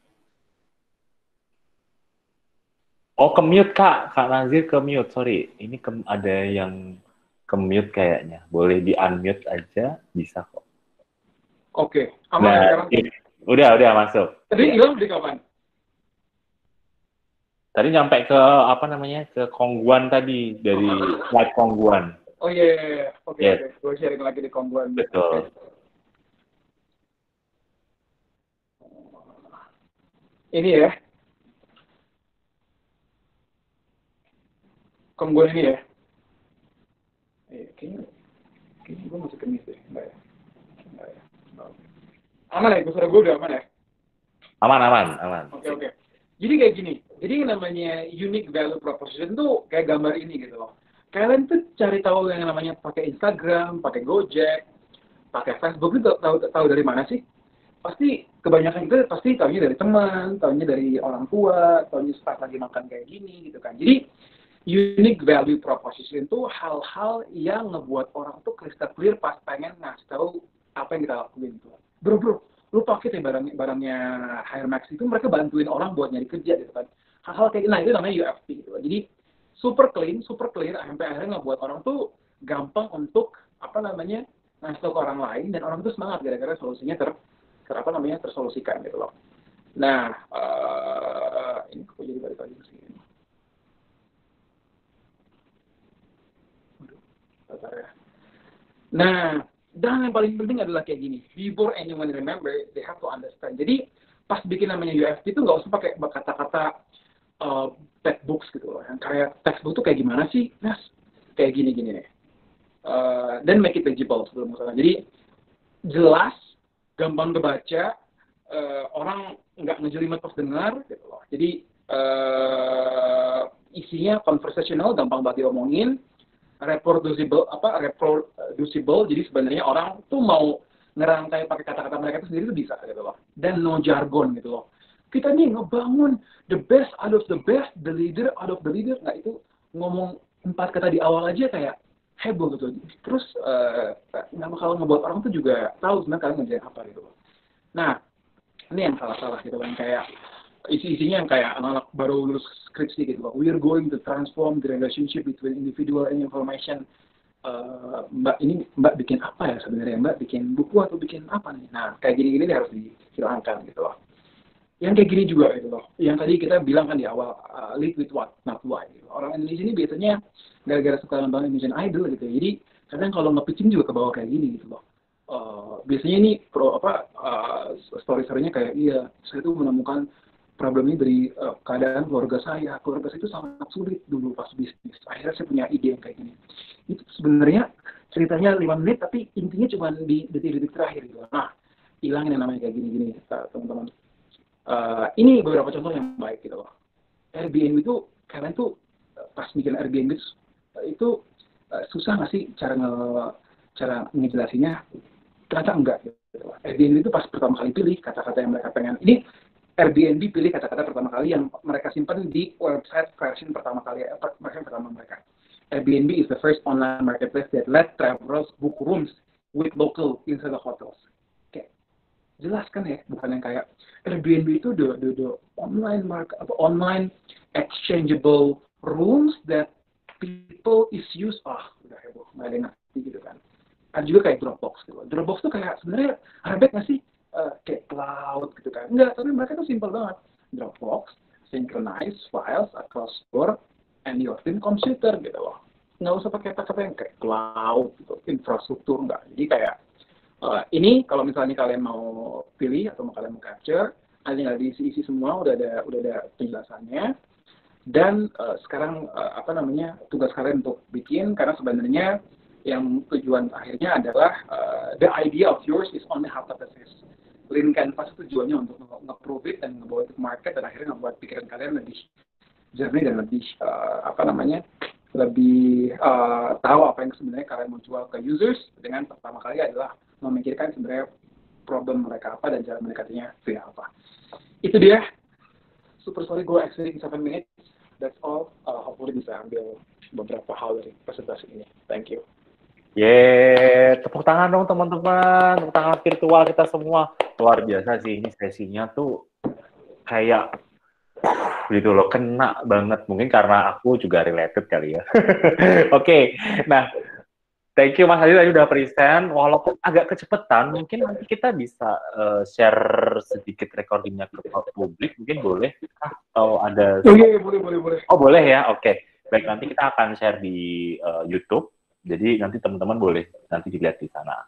Oh, ke-mute, Kak. Kak Nazir ke-mute. Sorry, ini ada yang ke-mute kayaknya. Boleh di-unmute aja, bisa kok. oke, aman Nah, sekarang. udah masuk. Tadi Ya. hilang dari kapan? Tadi nyampe ke apa namanya? Ke Kongguan tadi dari slide Kongguan. Oh iya, yeah, yeah. Oke. Yes, Gue sharing lagi di Kongguan. betul. Ini ya, Kongguan ini ya. Kayaknya gue masih kemis deh. Enggak ya? Enggak ya? Aman ya? Suara gue udah aman ya? Aman. Oke. Jadi kayak gini. Jadi yang namanya unique value proposition tuh kayak gambar ini gitu loh. Kalian tuh cari tahu yang namanya pakai Instagram, pakai Gojek, pakai Facebook itu tahu dari mana sih? Pasti kebanyakan itu pasti tahunya dari teman, tahunya dari orang tua, tahunya saat lagi makan kayak gini gitu kan. Jadi unique value proposition itu hal-hal yang ngebuat orang tuh crystal clear pas pengen ngasih tahu apa yang kita lakuin gitu. Bro, lu pakai nih barangnya Hire Max itu mereka bantuin orang buat nyari kerja gitu kan. Hal-hal kayak nah itu namanya UFP gitu. Jadi super clean, super clear sampai akhirnya ngebuat orang tuh gampang untuk apa namanya ngasih tahu ke orang lain dan orang tuh semangat gara-gara solusinya tersolusikan gitu loh. Nah, ini kok jadi balik lagi ke sini. Nah, dan yang paling penting adalah kayak gini. Before anyone remember, they have to understand. Jadi, pas bikin namanya UFP itu nggak usah pakai kata-kata textbooks gitu loh. Yang kayak textbook tuh kayak gimana sih? Nah, kayak gini-gini nih. Dan make it legible sebelum masalah. Jadi, jelas, gampang kebaca, orang nggak ngejelimet pas dengar gitu loh. Jadi, isinya conversational, gampang banget diomongin, reproducible, jadi sebenarnya orang tuh mau ngerangkai pakai kata-kata mereka itu sendiri tuh bisa gitu loh. Dan no jargon gitu loh. Kita nih ngebangun the best out of the best, the leader out of the leader. Nah itu ngomong 4 kata di awal aja kayak heboh gitu. Terus nggak bakal ngebuat orang tuh juga tahu sebenarnya kalian ngerjain apa gitu loh. Nah ini yang salah-salah gitu kan, kayak isi-isinya yang kayak anak-anak baru lulus skripsi gitu loh. We are going to transform the relationship between individual and information. Mbak bikin apa ya sebenarnya? Mbak bikin buku atau bikin apa nih? Nah, kayak gini-gini harus dihilangkan gitu loh. Yang kayak gini juga gitu loh. Yang tadi kita bilang kan di awal, lead with what, not why. Gitu. Orang Indonesia ini biasanya gara-gara suka nonton Indonesian Idol gitu. Jadi kadang kalau nge-pitching juga ke bawah kayak gini gitu loh. Biasanya ini story-storynya kayak iya, saya tuh menemukan problemnya dari keadaan keluarga saya. Keluarga saya itu sangat sulit dulu pas bisnis. Akhirnya saya punya ide yang kayak gini. Itu sebenarnya ceritanya 5 menit, tapi intinya cuma di detik-detik terakhir gitu. Nah, hilangin yang namanya kayak gini-gini, teman-teman. Ini beberapa contoh yang baik gitu loh. Airbnb itu, kalian tuh pas bikin Airbnb itu susah nggak sih cara ngejelasinnya? Ternyata enggak gitu. Airbnb itu pas pertama kali pilih kata-kata yang mereka pengen. Ini Airbnb pilih kata-kata pertama kali yang mereka simpan di website version pertama mereka. Airbnb is the first online marketplace that let travelers book rooms with local inside the hotels. Oke, jelas kan ya, bukan yang kayak Airbnb itu the online exchangeable rooms that people is use. Udah heboh, nggak ada yang ngerti gitu kan. Ada juga kayak Dropbox gitu. Dropbox tuh kayak sebenarnya rebek nggak sih? Kayak cloud gitu kan. Enggak, tapi mereka tuh simple simple banget. Dropbox, synchronize files across your and your team computer gitu loh. Nggak usah pakai kata-kata yang kayak cloud, gitu, infrastruktur, nggak. Jadi kayak, ini kalau misalnya kalian mau pilih atau kalian mau capture, tinggal diisi semua, udah ada penjelasannya. Dan sekarang tugas kalian untuk bikin, karena sebenarnya yang tujuan akhirnya adalah the idea of yours is only hypothesis. Lean Canvas tujuannya untuk nge-prove it dan ngebawa itu ke market, dan akhirnya ngebuat pikiran kalian lebih jernih dan lebih lebih tahu apa yang sebenarnya kalian mau jual ke users, dengan pertama kali adalah memikirkan sebenarnya problem mereka apa dan cara mendekatinya via apa. Itu dia. Super sorry gue exceeding 7 minutes. That's all. Hopefully bisa ambil beberapa hal dari presentasi ini. Thank you. Tepuk tangan dong teman-teman, tepuk tangan virtual kita semua. Luar biasa sih ini sesinya tuh kayak gitu loh, kena banget. Mungkin karena aku juga related kali ya. Oke, nah thank you Mas Adi tadi udah present. Walaupun agak kecepatan, mungkin nanti kita bisa share sedikit recordingnya ke publik, mungkin boleh? Atau ada? Oh iya, boleh. Oh boleh ya, oke. Baik, nanti kita akan share di YouTube. Jadi nanti teman-teman boleh nanti dilihat di sana.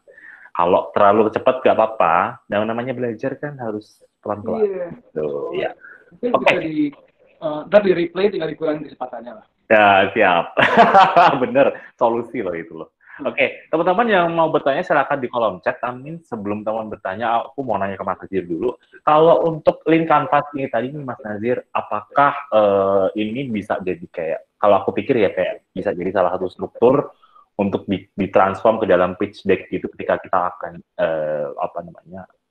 Kalau terlalu cepat gak apa-apa. Yang namanya belajar kan harus pelan-pelan. Iya. Tuh, ya. Mungkin bisa ntar di replay, tinggal dikurangin kecepatannya lah. Ya, siap. Bener, solusi loh itu loh. Oke, teman-teman yang mau bertanya silakan di kolom chat. Amin. Sebelum teman bertanya, aku mau nanya ke Mas Nazir dulu. Kalau untuk Lean Canvas ini tadi nih Mas Nazir, apakah ini bisa jadi kayak, kalau aku pikir ya kayak bisa jadi salah satu struktur untuk ditransform ke dalam pitch deck gitu ketika kita akan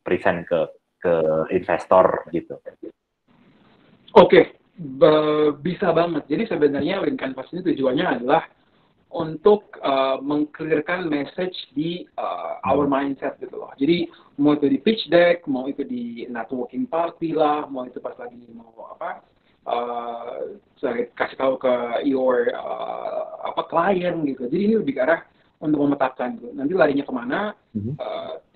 present ke investor gitu. Oke, bisa banget. Jadi sebenarnya Lean Canvas ini tujuannya adalah untuk meng-clearkan message di our mindset gitu loh. Jadi mau itu di pitch deck, mau itu di networking party lah, mau itu pas lagi mau saya kasih tahu ke your klien gitu. Jadi ini lebih ke arah untuk memetakan gitu. Nanti larinya kemana,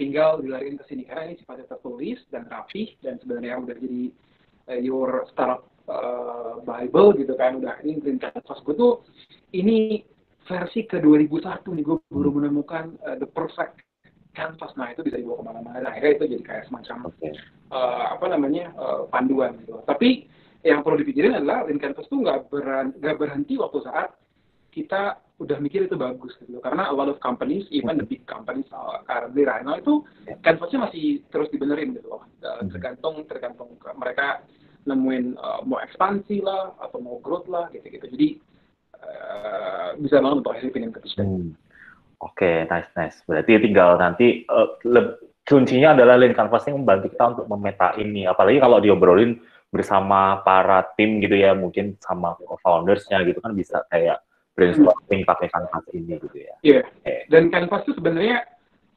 tinggal dilariin ke sini karena ini sifatnya tertulis dan rapih dan sebenarnya udah jadi your startup Bible gitu kan, udah ini Lean Canvas gue tuh ini versi ke 2001 nih, gue baru menemukan the perfect canvas. Nah itu bisa dibawa kemana-mana. Nah, akhirnya itu jadi kayak semacam panduan gitu. Tapi yang perlu dipikirin adalah Lean Canvas tuh nggak berhenti waktu saat kita udah mikir itu bagus gitu. Karena a lot of companies, even the big companies currently right now itu canvasnya masih terus dibenerin gitu loh. Tergantung mereka nemuin mau ekspansi lah atau mau growth lah gitu-gitu. Jadi bisa banget untuk hasil pindahan ke pitch deck. Oke, nice. Berarti tinggal nanti kuncinya adalah Lean Canvas yang membantu kita untuk memetain nih. Apalagi kalau diobrolin bersama para tim gitu ya, mungkin sama foundersnya gitu kan bisa kayak brainstorming pakai Canvas ini gitu ya. Iya. Dan Canvas tuh sebenarnya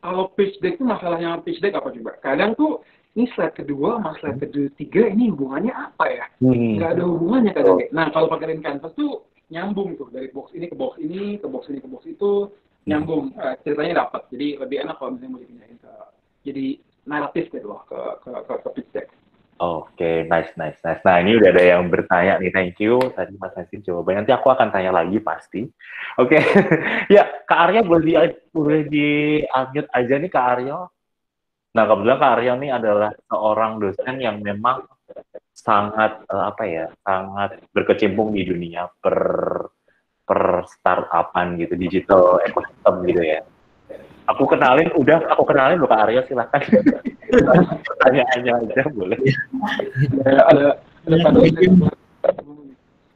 kalau pitch deck tuh masalahnya pitch deck apa coba? Kadang tuh ini slide kedua sama slide ketiga ini hubungannya apa ya? Nggak ada hubungannya kadang. Nah kalau pakai Lean Canvas tuh nyambung tuh dari box ini ke box ini, ke box ini ke box itu, nyambung, ceritanya dapat. Jadi lebih enak kalau misalnya mau dipindahin ke jadi naratif gitu loh ke pitch deck. Oke, nice. Nah ini udah ada yang bertanya nih, thank you. Tadi Mas Nasir jawabannya, nanti aku akan tanya lagi pasti. Oke, ya Kak Arya boleh di-unmute aja nih Kak Arya. Nah kebetulan Kak Arya nih adalah seorang dosen yang memang sangat sangat berkecimpung di dunia per startupan gitu, digital ecosystem gitu ya. Aku kenalin loh Kak Arya, silakan. Tanya-tanya aja boleh.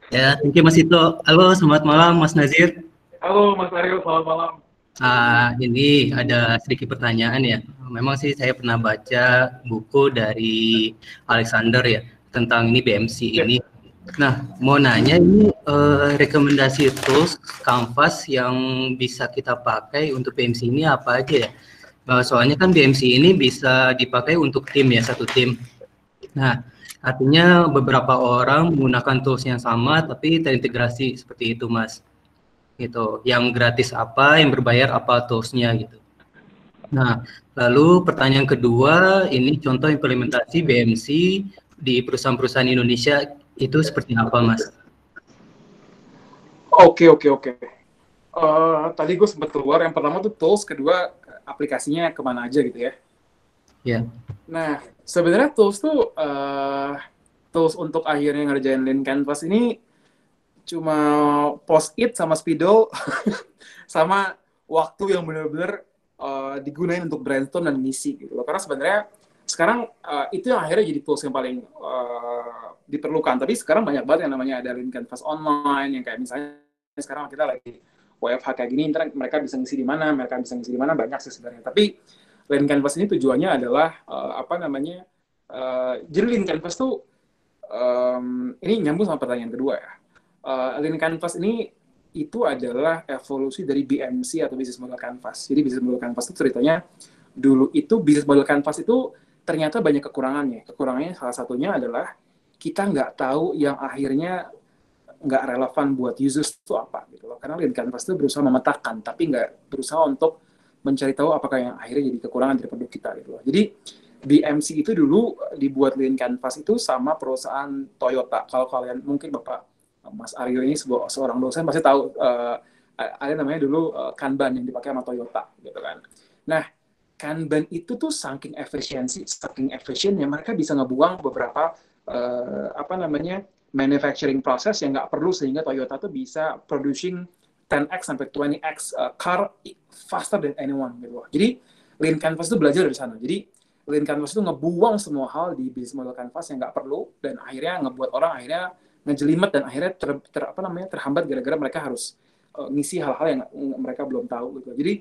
Ya, thank you Mas Ito. Halo, selamat malam Mas Nazir. Halo Mas Aryo, selamat malam. Ini ada sedikit pertanyaan ya. Memang sih saya pernah baca buku dari Alexander ya tentang ini BMC ini. Nah, mau nanya ini rekomendasi tools Canvas yang bisa kita pakai untuk BMC ini apa aja ya? Soalnya kan BMC ini bisa dipakai untuk tim ya, satu tim. Nah, artinya beberapa orang menggunakan tools yang sama tapi terintegrasi seperti itu Mas. Gitu. Yang gratis apa, yang berbayar apa toolsnya gitu. Nah, lalu pertanyaan kedua, ini contoh implementasi BMC di perusahaan-perusahaan Indonesia itu seperti apa, Mas? Oke. Tadi gue sempat keluar, yang pertama tuh tools, kedua aplikasinya kemana aja gitu ya. Ya. Nah, sebenarnya tools untuk akhirnya ngerjain Lean Canvas ini cuma Post-it sama Spidol sama waktu yang benar-benar digunain untuk brainstorm dan ngisi gitu loh. Karena sebenarnya sekarang itu yang akhirnya jadi tools yang paling diperlukan. Tapi sekarang banyak banget yang namanya ada Lean Canvas online, yang kayak misalnya sekarang kita lagi WFH kayak gini, mereka bisa ngisi di mana, banyak sih sebenarnya. Tapi Lean Canvas ini tujuannya adalah jadi Lean Canvas tuh ini nyambung sama pertanyaan kedua ya. Lean Canvas ini itu adalah evolusi dari BMC atau Business Model Canvas. Jadi Business Model Canvas itu ceritanya dulu itu Business Model Canvas itu ternyata banyak kekurangannya. Kekurangannya salah satunya adalah kita nggak tahu yang akhirnya nggak relevan buat users itu apa gitu loh. Karena Lean Canvas itu berusaha memetakan, tapi nggak berusaha untuk mencari tahu apakah yang akhirnya jadi kekurangan dari produk kita gitu loh. Jadi BMC itu dulu dibuat Lean Canvas itu sama perusahaan Toyota. Kalau kalian mungkin Bapak Mas Aryo ini seorang dosen pasti tahu ada namanya dulu Kanban yang dipakai sama Toyota gitu kan. Nah, Kanban itu tuh saking efisiennya mereka bisa ngebuang beberapa manufacturing process yang nggak perlu, sehingga Toyota tuh bisa producing 10x sampai 20x car faster than anyone gitu loh. Jadi Lean Canvas itu belajar dari sana. Jadi Lean Canvas itu ngebuang semua hal di Business Model Canvas yang nggak perlu, dan akhirnya ngebuat orang akhirnya ngejelimet dan akhirnya terhambat gara-gara mereka harus ngisi hal-hal yang mereka belum tahu gitu. Jadi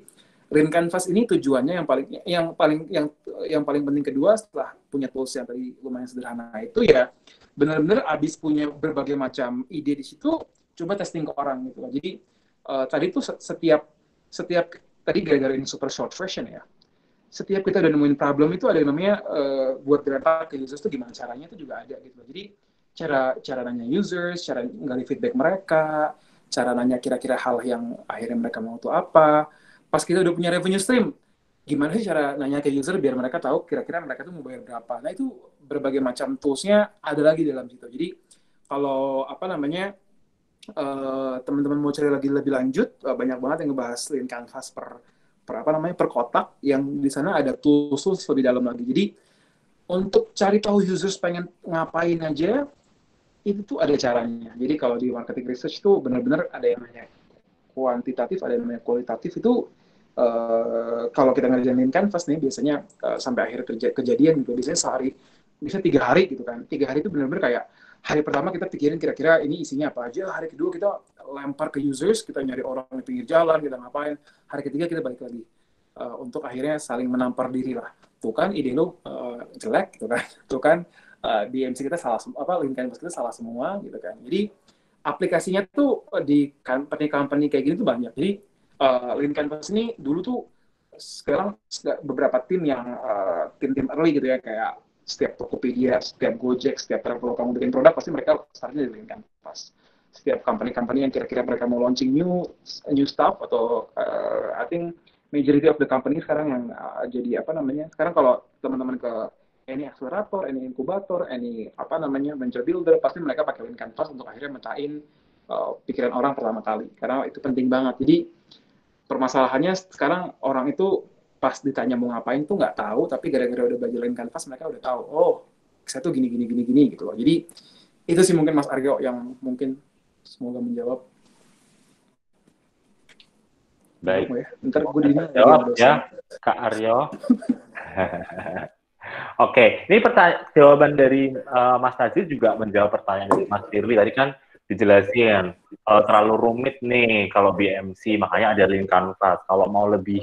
Lean Canvas ini tujuannya yang paling penting kedua setelah punya tools yang tadi lumayan sederhana itu ya benar-benar abis punya berbagai macam ide di situ, coba testing ke orang gitu. Jadi tadi tuh setiap tadi gara-gara ini super short version ya, setiap kita udah nemuin problem itu ada yang namanya buat berapa ke users tuh gimana caranya itu juga ada gitu. Jadi cara nanya users, cara nggali feedback mereka, cara nanya kira-kira hal yang akhirnya mereka mau tuh apa. Pas kita udah punya revenue stream, gimana sih cara nanya ke user biar mereka tahu kira-kira mereka tuh mau bayar berapa. Nah itu berbagai macam toolsnya ada lagi dalam situ. Jadi kalau teman-teman mau cari lagi lebih lanjut, banyak banget yang ngebahas Lean Canvas per kotak, yang di sana ada tools lebih dalam lagi. Jadi untuk cari tahu users pengen ngapain aja, itu tuh ada caranya. Jadi kalau di marketing research itu benar-benar ada yang namanya kuantitatif, ada yang namanya kualitatif. Itu kalau kita ngerjain Canvas nih biasanya sampai akhir kejadian gitu, biasanya sehari, bisa 3 hari gitu kan. 3 hari itu benar-benar kayak hari pertama kita pikirin kira-kira ini isinya apa aja, hari kedua kita lempar ke users, kita nyari orang di pinggir jalan, kita ngapain, hari ketiga kita balik lagi untuk akhirnya saling menampar diri lah. Tuh kan ide lo jelek gitu kan, tuh kan BMC kita salah, Lean Canvas kita salah semua gitu kan. Jadi aplikasinya tuh di company kayak gini tuh banyak. Jadi Lean Canvas ini dulu tuh sekarang beberapa tim yang tim early gitu ya, kayak setiap Tokopedia, setiap Gojek, setiap travel kamu bikin produk pasti mereka startnya dari Lean Canvas. Setiap company yang kira-kira mereka mau launching new stuff atau I think majority of the company sekarang yang jadi sekarang kalau teman-teman ke any accelerator, any inkubator, any venture builder, pasti mereka pakai Lean Canvas untuk akhirnya metain pikiran orang pertama kali, karena itu penting banget. Jadi permasalahannya sekarang orang itu pas ditanya mau ngapain tuh nggak tahu, tapi gara-gara udah belajar Lean Canvas mereka udah tahu, oh saya tuh gini gitu loh. Jadi itu sih mungkin Mas Aryo yang mungkin semoga menjawab. Baik. Ya. Ntar gue jawab ya, Kak Aryo. Oke, ini jawaban dari Mas Najib juga menjawab pertanyaan dari Mas Firly. Tadi kan dijelasin terlalu rumit nih kalau BMC, makanya ada Lean Canvas. Kalau mau lebih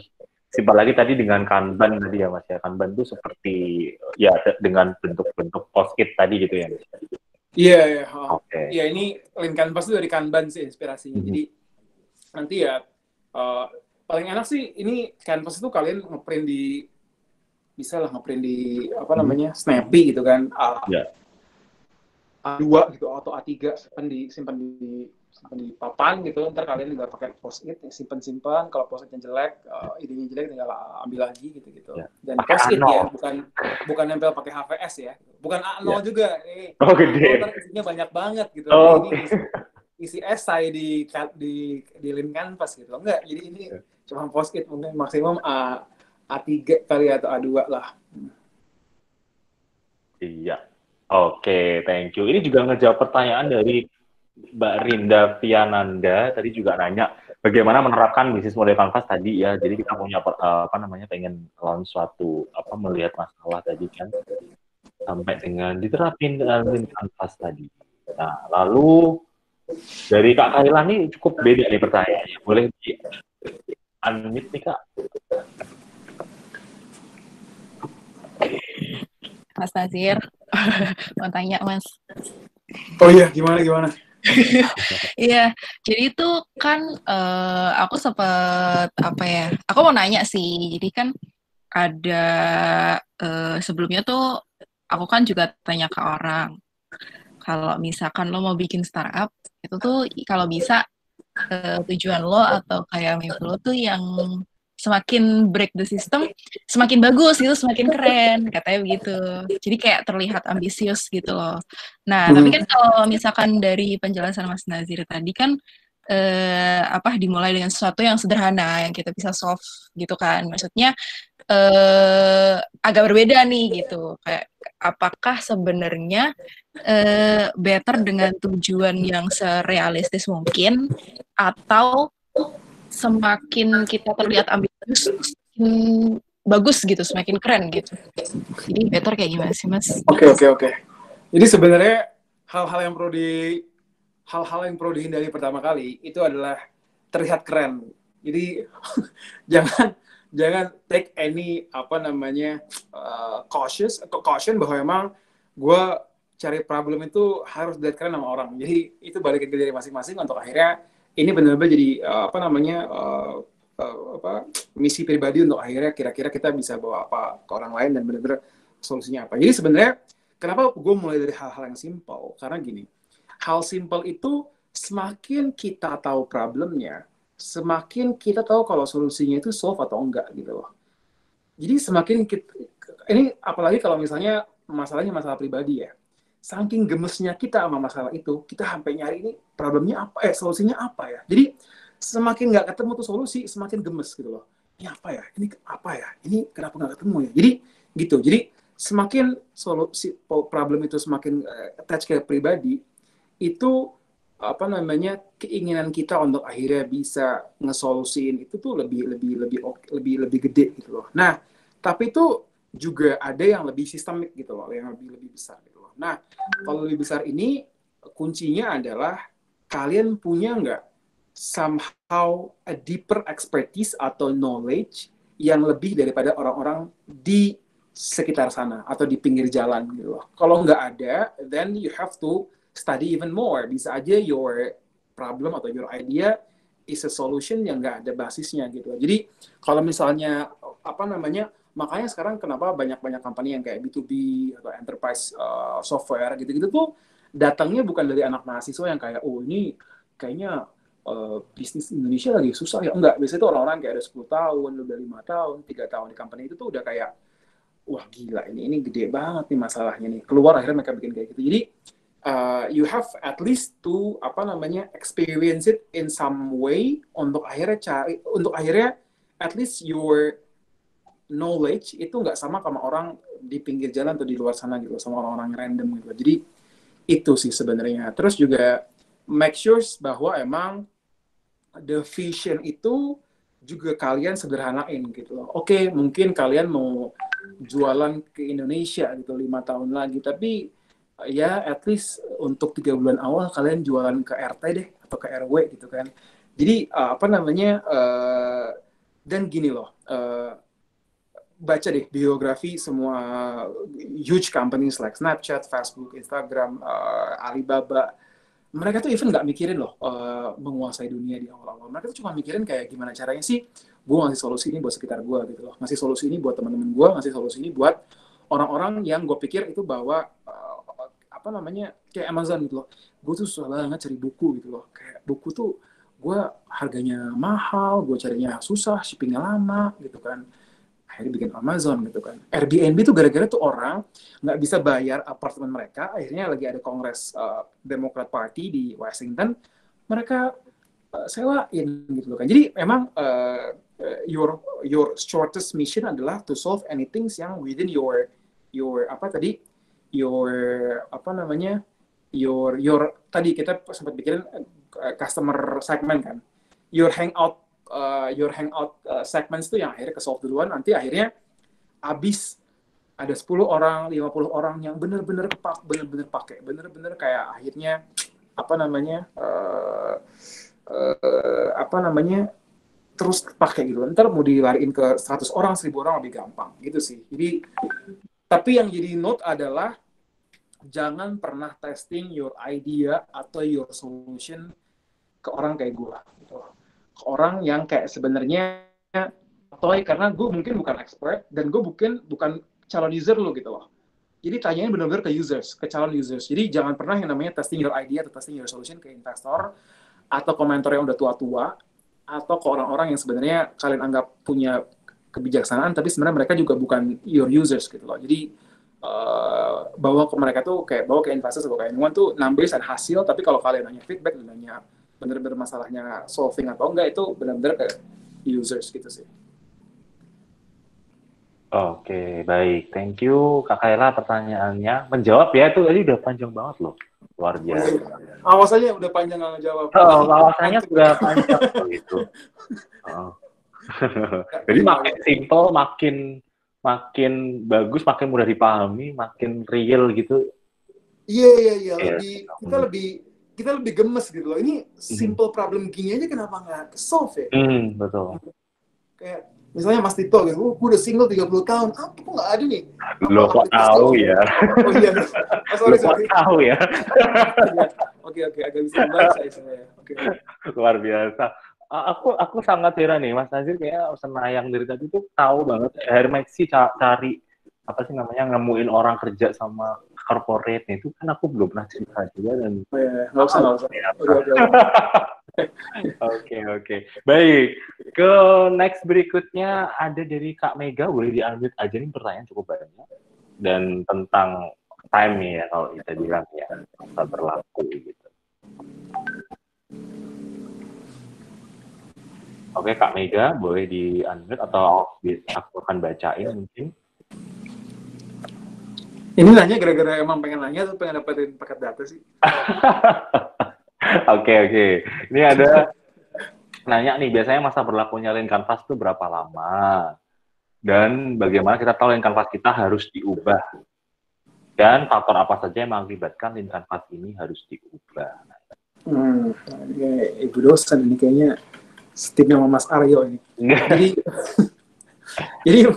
simpel lagi tadi dengan Kanban tadi ya Mas ya. Kanban itu seperti ya dengan bentuk-bentuk post-it tadi gitu ya. Iya. Oke. Iya, ini Lean Canvas itu dari Kanban sih inspirasinya. Jadi nanti ya paling enak sih ini Canvas itu kalian ngeprint di Snappy gitu kan, A2 gitu atau A3, simpan di simpan di papan gitu, ntar kalian juga pakai post-it, simpan, kalau post-itnya jelek, idenya jelek tinggal ambil lagi gitu. Ya. Dan Pakai post-it A0. ya, bukan nempel pakai HVS ya, bukan A0 Ya. juga, Oh, gede. ntar isinya banyak banget gitu, Oh, ini isi esai di link canvas gitu, enggak, jadi ini cuma post-it mungkin maksimum A3 kali atau A2 lah. Iya. Oke, thank you. Ini juga ngejawab pertanyaan dari Mbak Rinda Piananda. Tadi juga nanya bagaimana menerapkan bisnis model kanvas tadi ya. Jadi kita punya pengen launch suatu melihat masalah tadi kan sampai dengan diterapin dalam kanvas tadi. Nah, lalu dari Kak Kaila nih cukup beda nih pertanyaannya. Boleh di unmute nih Kak? Mas Nazir, mau tanya Mas. Oh iya, gimana? Iya, jadi itu kan aku sempat aku mau nanya sih. Jadi kan ada sebelumnya tuh aku kan juga tanya ke orang kalau misalkan lo mau bikin startup itu tuh kalau bisa tujuan lo atau kayak mimpi lo tuh yang semakin break the system, semakin bagus gitu, semakin keren, katanya begitu. Jadi kayak terlihat ambisius gitu loh. Nah, tapi kan kalau misalkan dari penjelasan Mas Nazir tadi kan dimulai dengan sesuatu yang sederhana yang kita bisa solve gitu kan. Maksudnya agak berbeda nih gitu. Kayak apakah sebenarnya better dengan tujuan yang serealistis mungkin atau semakin kita terlihat ambisius, semakin bagus gitu, semakin keren gitu. Jadi better kayak gimana sih, Mas? Oke. Jadi sebenarnya hal-hal yang perlu dihindari pertama kali itu adalah terlihat keren. Jadi jangan take any caution bahwa memang gue cari problem itu harus dilihat keren sama orang. Jadi itu balikin ke diri masing-masing untuk akhirnya ini benar-benar jadi misi pribadi untuk akhirnya kira-kira kita bisa bawa apa ke orang lain dan benar-benar solusinya apa. Jadi sebenarnya kenapa gue mulai dari hal-hal yang simpel? Karena gini, hal simpel itu semakin kita tahu problemnya, semakin kita tahu kalau solusinya itu solve atau enggak gitu loh. Jadi semakin ini apalagi kalau misalnya masalahnya masalah pribadi ya. Saking gemesnya kita sama masalah itu, kita sampai nyari ini problemnya apa, solusinya apa ya. Jadi semakin nggak ketemu tuh solusi, semakin gemes gitu loh. Ini apa ya? Ini apa ya? Ini kenapa nggak ketemu ya? Jadi gitu. Jadi semakin solusi problem itu semakin attach ke pribadi, itu keinginan kita untuk akhirnya bisa ngesolusiin itu tuh lebih gede gitu loh. Nah, tapi itu juga ada yang lebih sistemik gitu loh, yang lebih besar gitu loh. Nah, kalau lebih besar ini kuncinya adalah kalian punya nggak somehow a deeper expertise atau knowledge yang lebih daripada orang-orang di sekitar sana atau di pinggir jalan gitu loh. Kalau nggak ada, then you have to study even more. Bisa aja your problem atau your idea is a solution yang nggak ada basisnya gitu. Jadi kalau misalnya makanya sekarang kenapa banyak company yang kayak B2B atau enterprise software gitu-gitu tuh datangnya bukan dari anak mahasiswa yang kayak ini kayaknya bisnis Indonesia lagi susah ya. Enggak, biasanya tuh orang-orang kayak ada 10 tahun, udah 5 tahun, 3 tahun di company itu tuh udah kayak wah gila ini gede banget nih masalahnya nih. Keluar akhirnya mereka bikin kayak gitu. Jadi you have at least to experience it in some way untuk akhirnya at least your knowledge itu nggak sama orang di pinggir jalan atau di luar sana gitu, sama orang-orang random gitu. Jadi itu sih sebenarnya. Terus juga make sure bahwa emang the vision itu juga kalian sederhanain gitu loh. Oke, mungkin kalian mau jualan ke Indonesia gitu 5 tahun lagi, tapi ya at least untuk 3 bulan awal kalian jualan ke RT deh atau ke RW gitu kan. Jadi dan gini loh, baca deh biografi semua huge companies like Snapchat, Facebook, Instagram, Alibaba. Mereka tuh even nggak mikirin loh menguasai dunia di awal-awal. Mereka tuh cuma mikirin kayak gimana caranya sih gue ngasih solusi ini buat sekitar gue gitu loh. Ngasih solusi ini buat teman-teman gue, ngasih solusi ini buat orang-orang yang gue pikir itu bahwa apa namanya, kayak Amazon gitu loh. Gue tuh susah banget cari buku gitu loh. Kayak buku tuh gue harganya mahal, gue carinya susah, shippingnya lama gitu kan. Akhirnya bikin Amazon gitu kan. Airbnb tuh gara-gara tuh orang nggak bisa bayar apartemen mereka, akhirnya lagi ada kongres Democrat Party di Washington, mereka sewain gitu loh kan. Jadi memang your shortest mission adalah to solve anything yang within your apa tadi, your apa namanya, your tadi kita sempat pikirin customer segment kan, your hangout segments itu yang akhirnya ke-solve duluan, nanti akhirnya abis ada 10 orang, 50 orang yang bener-bener pakai, bener-bener kayak akhirnya apa namanya terus pakai gitu. Ntar mau dilariin ke 100 orang, 1000 orang lebih gampang gitu sih. Jadi tapi yang jadi note adalah jangan pernah testing your idea atau your solution ke orang kayak gue gitu. Ke orang yang kayak sebenarnya toy, karena gue mungkin bukan expert dan gue bukan calon user lo gitu loh. Jadi tanyain benar-benar ke users, ke calon users. Jadi jangan pernah yang namanya testing your idea atau testing your solution ke investor atau komentar yang udah tua-tua atau ke orang-orang yang sebenarnya kalian anggap punya kebijaksanaan tapi sebenarnya mereka juga bukan your users gitu loh. Jadi bawa ke mereka tuh kayak bawa ke investors atau kayak anyone tuh numbers dan hasil, tapi kalau kalian nanya feedback dan nanya bener-bener masalahnya solving atau enggak, itu bener-bener ke users gitu sih. Oke, baik. Thank you Kak Kaila pertanyaannya. Menjawab ya, itu tadi udah panjang banget loh. Luar biasa. Awas aja udah panjang nggak ngejawab. Alasannya sudah panjang gitu. Jadi makin simple, makin bagus, makin mudah dipahami, makin real gitu. Iya. Kita lebih gemes gitu loh. Ini simple problem gini aja kenapa nggak solve ya? Betul. Kayak misalnya Mas Tito gitu, gue udah single 30 tahun, apa kok nggak ada nih? Lo kok tahu ya? Oh iya, sorry. Tahu ya? Oke, agak bisa membaca saya. Oke. Luar biasa. Aku sangat heran nih, Mas Nazir kayak senayang dari tadi tuh tahu banget. Hermexi cari apa sih namanya, nemuin orang kerja sama corporate itu kan aku belum pernah cerita juga dan nggak usah. Oke. Baik, ke next berikutnya ada dari Kak Mega, boleh di-unmute aja nih, pertanyaan cukup banyak dan tentang time nih ya kalau kita bilang ya, masa berlaku gitu. Oke Kak Mega, boleh di-unmute atau aku akan bacain mungkin. Ini nanya gara-gara emang pengen nanya atau pengen dapetin paket data sih? Oke. Ini ada nanya nih, biasanya masa berlakunya Lean Canvas itu berapa lama? Dan bagaimana kita tahu Lean Canvas kita harus diubah? Dan faktor apa saja yang mengakibatkan Lean Canvas ini harus diubah? Ibu dosen ini kayaknya timnya Mas Aryo ini. Jadi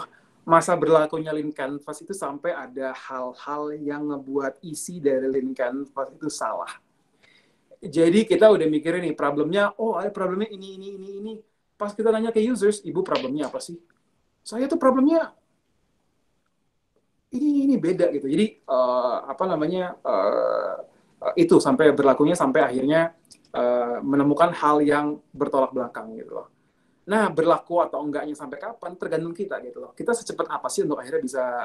masa berlakunya Lean Canvas itu sampai ada hal-hal yang ngebuat isi dari Lean Canvas itu salah. Jadi kita udah mikirin nih problemnya, ada problemnya ini. Pas kita nanya ke users, ibu problemnya apa sih? Saya tuh problemnya ini beda gitu. Jadi itu sampai berlakunya sampai akhirnya menemukan hal yang bertolak belakang gitu loh. Nah, berlaku atau enggaknya sampai kapan tergantung kita gitu loh. Kita secepat apa sih untuk akhirnya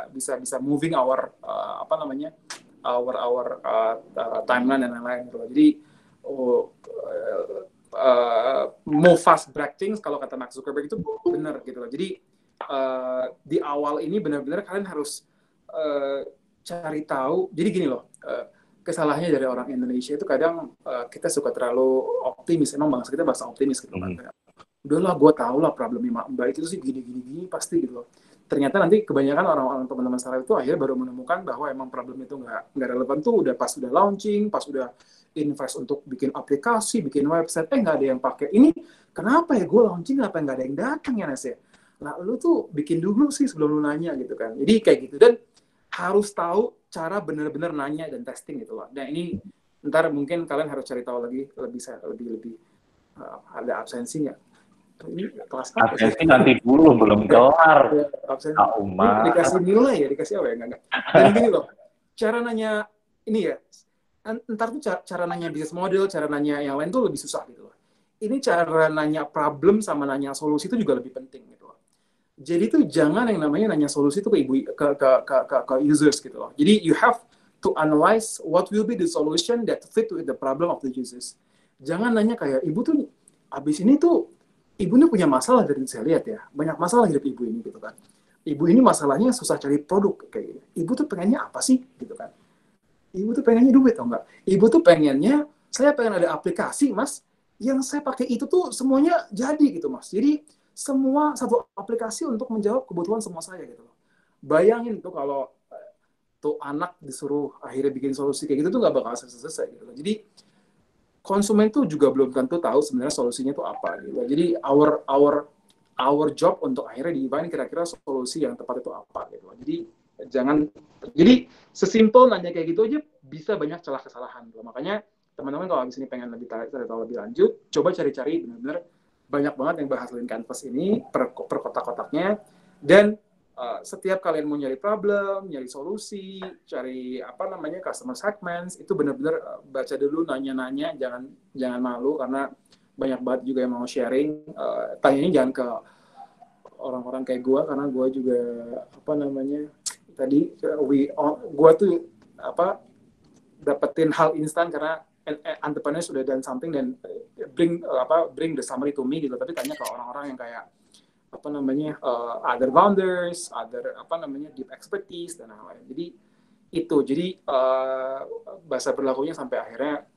bisa moving our timeline dan lain-lain gitu loh. Jadi move fast break things kalau kata Mark Zuckerberg itu benar gitu loh. Jadi di awal ini benar-benar kalian harus cari tahu. Jadi gini loh, kesalahannya dari orang Indonesia itu kadang kita suka terlalu optimis. Emang bangsa kita bahasa optimis gitu kan. Udahlah, gue tau lah problemnya Mbak itu sih gini pasti gitu loh. Ternyata nanti kebanyakan orang-orang teman-teman startup itu akhirnya baru menemukan bahwa emang problem itu nggak relevan tuh udah pas udah launching, pas udah invest untuk bikin aplikasi, bikin website, nggak ada yang pakai. Ini kenapa ya gue launching apa nggak ada yang datang ya Nes ya? Nah lu tuh bikin dulu sih sebelum lu nanya gitu kan. Jadi kayak gitu, dan harus tahu cara benar-benar nanya dan testing gitu loh. Dan ini ntar mungkin kalian harus cari tahu lebih ada absensinya. Ini kelas apa absensi nanti dulu, belum kelar. Absensi. Dikasih nilai ya, dikasih apa ya? Enggak. Dan gini loh, cara nanya ini ya, ntar tuh cara nanya business model, cara nanya yang lain tuh lebih susah gitu loh. Ini cara nanya problem sama nanya solusi itu juga lebih penting gitu loh. Jadi tuh jangan yang namanya nanya solusi itu ke ibu ke users gitu loh. Jadi you have to analyze what will be the solution that fit with the problem of the users. Jangan nanya kayak ibu tuh abis ini tuh ibu ini punya masalah dari saya lihat ya, banyak masalah hidup ibu ini gitu kan. Ibu ini masalahnya susah cari produk kayak gitu. Ibu tuh pengennya apa sih gitu kan? Ibu tuh pengennya duit atau enggak? Ibu tuh pengennya saya pengen ada aplikasi mas yang saya pakai itu tuh semuanya jadi gitu mas. Jadi semua satu aplikasi untuk menjawab kebutuhan semua saya gitu loh. Bayangin tuh kalau tuh anak disuruh akhirnya bikin solusi kayak gitu tuh nggak bakal selesai gitu loh. Jadi konsumen tuh juga belum tentu tahu sebenarnya solusinya tuh apa gitu. Jadi our job untuk akhirnya divine kira-kira solusi yang tepat itu apa gitu. Jadi jangan jadi sesimpel nanya kayak gitu aja bisa banyak celah kesalahan. Makanya teman-teman kalau habis ini pengen lebih tahu lebih lanjut, coba cari-cari benar-benar banyak banget yang bahas Lean Canvas ini per kotak-kotaknya dan setiap kalian mau nyari problem, nyari solusi, cari apa namanya customer segments itu benar-benar baca dulu, nanya-nanya, jangan malu karena banyak banget juga yang mau sharing. Tanyanya jangan ke orang-orang kayak gue karena gue juga apa namanya tadi gue tuh apa dapetin hal instan karena entrepreneur sudah done something dan bring the summary to me gitu. Tapi tanya ke orang-orang yang kayak apa namanya other founders, other apa namanya deep expertise dan lain-lain. Jadi itu jadi bahasa berlakunya sampai akhirnya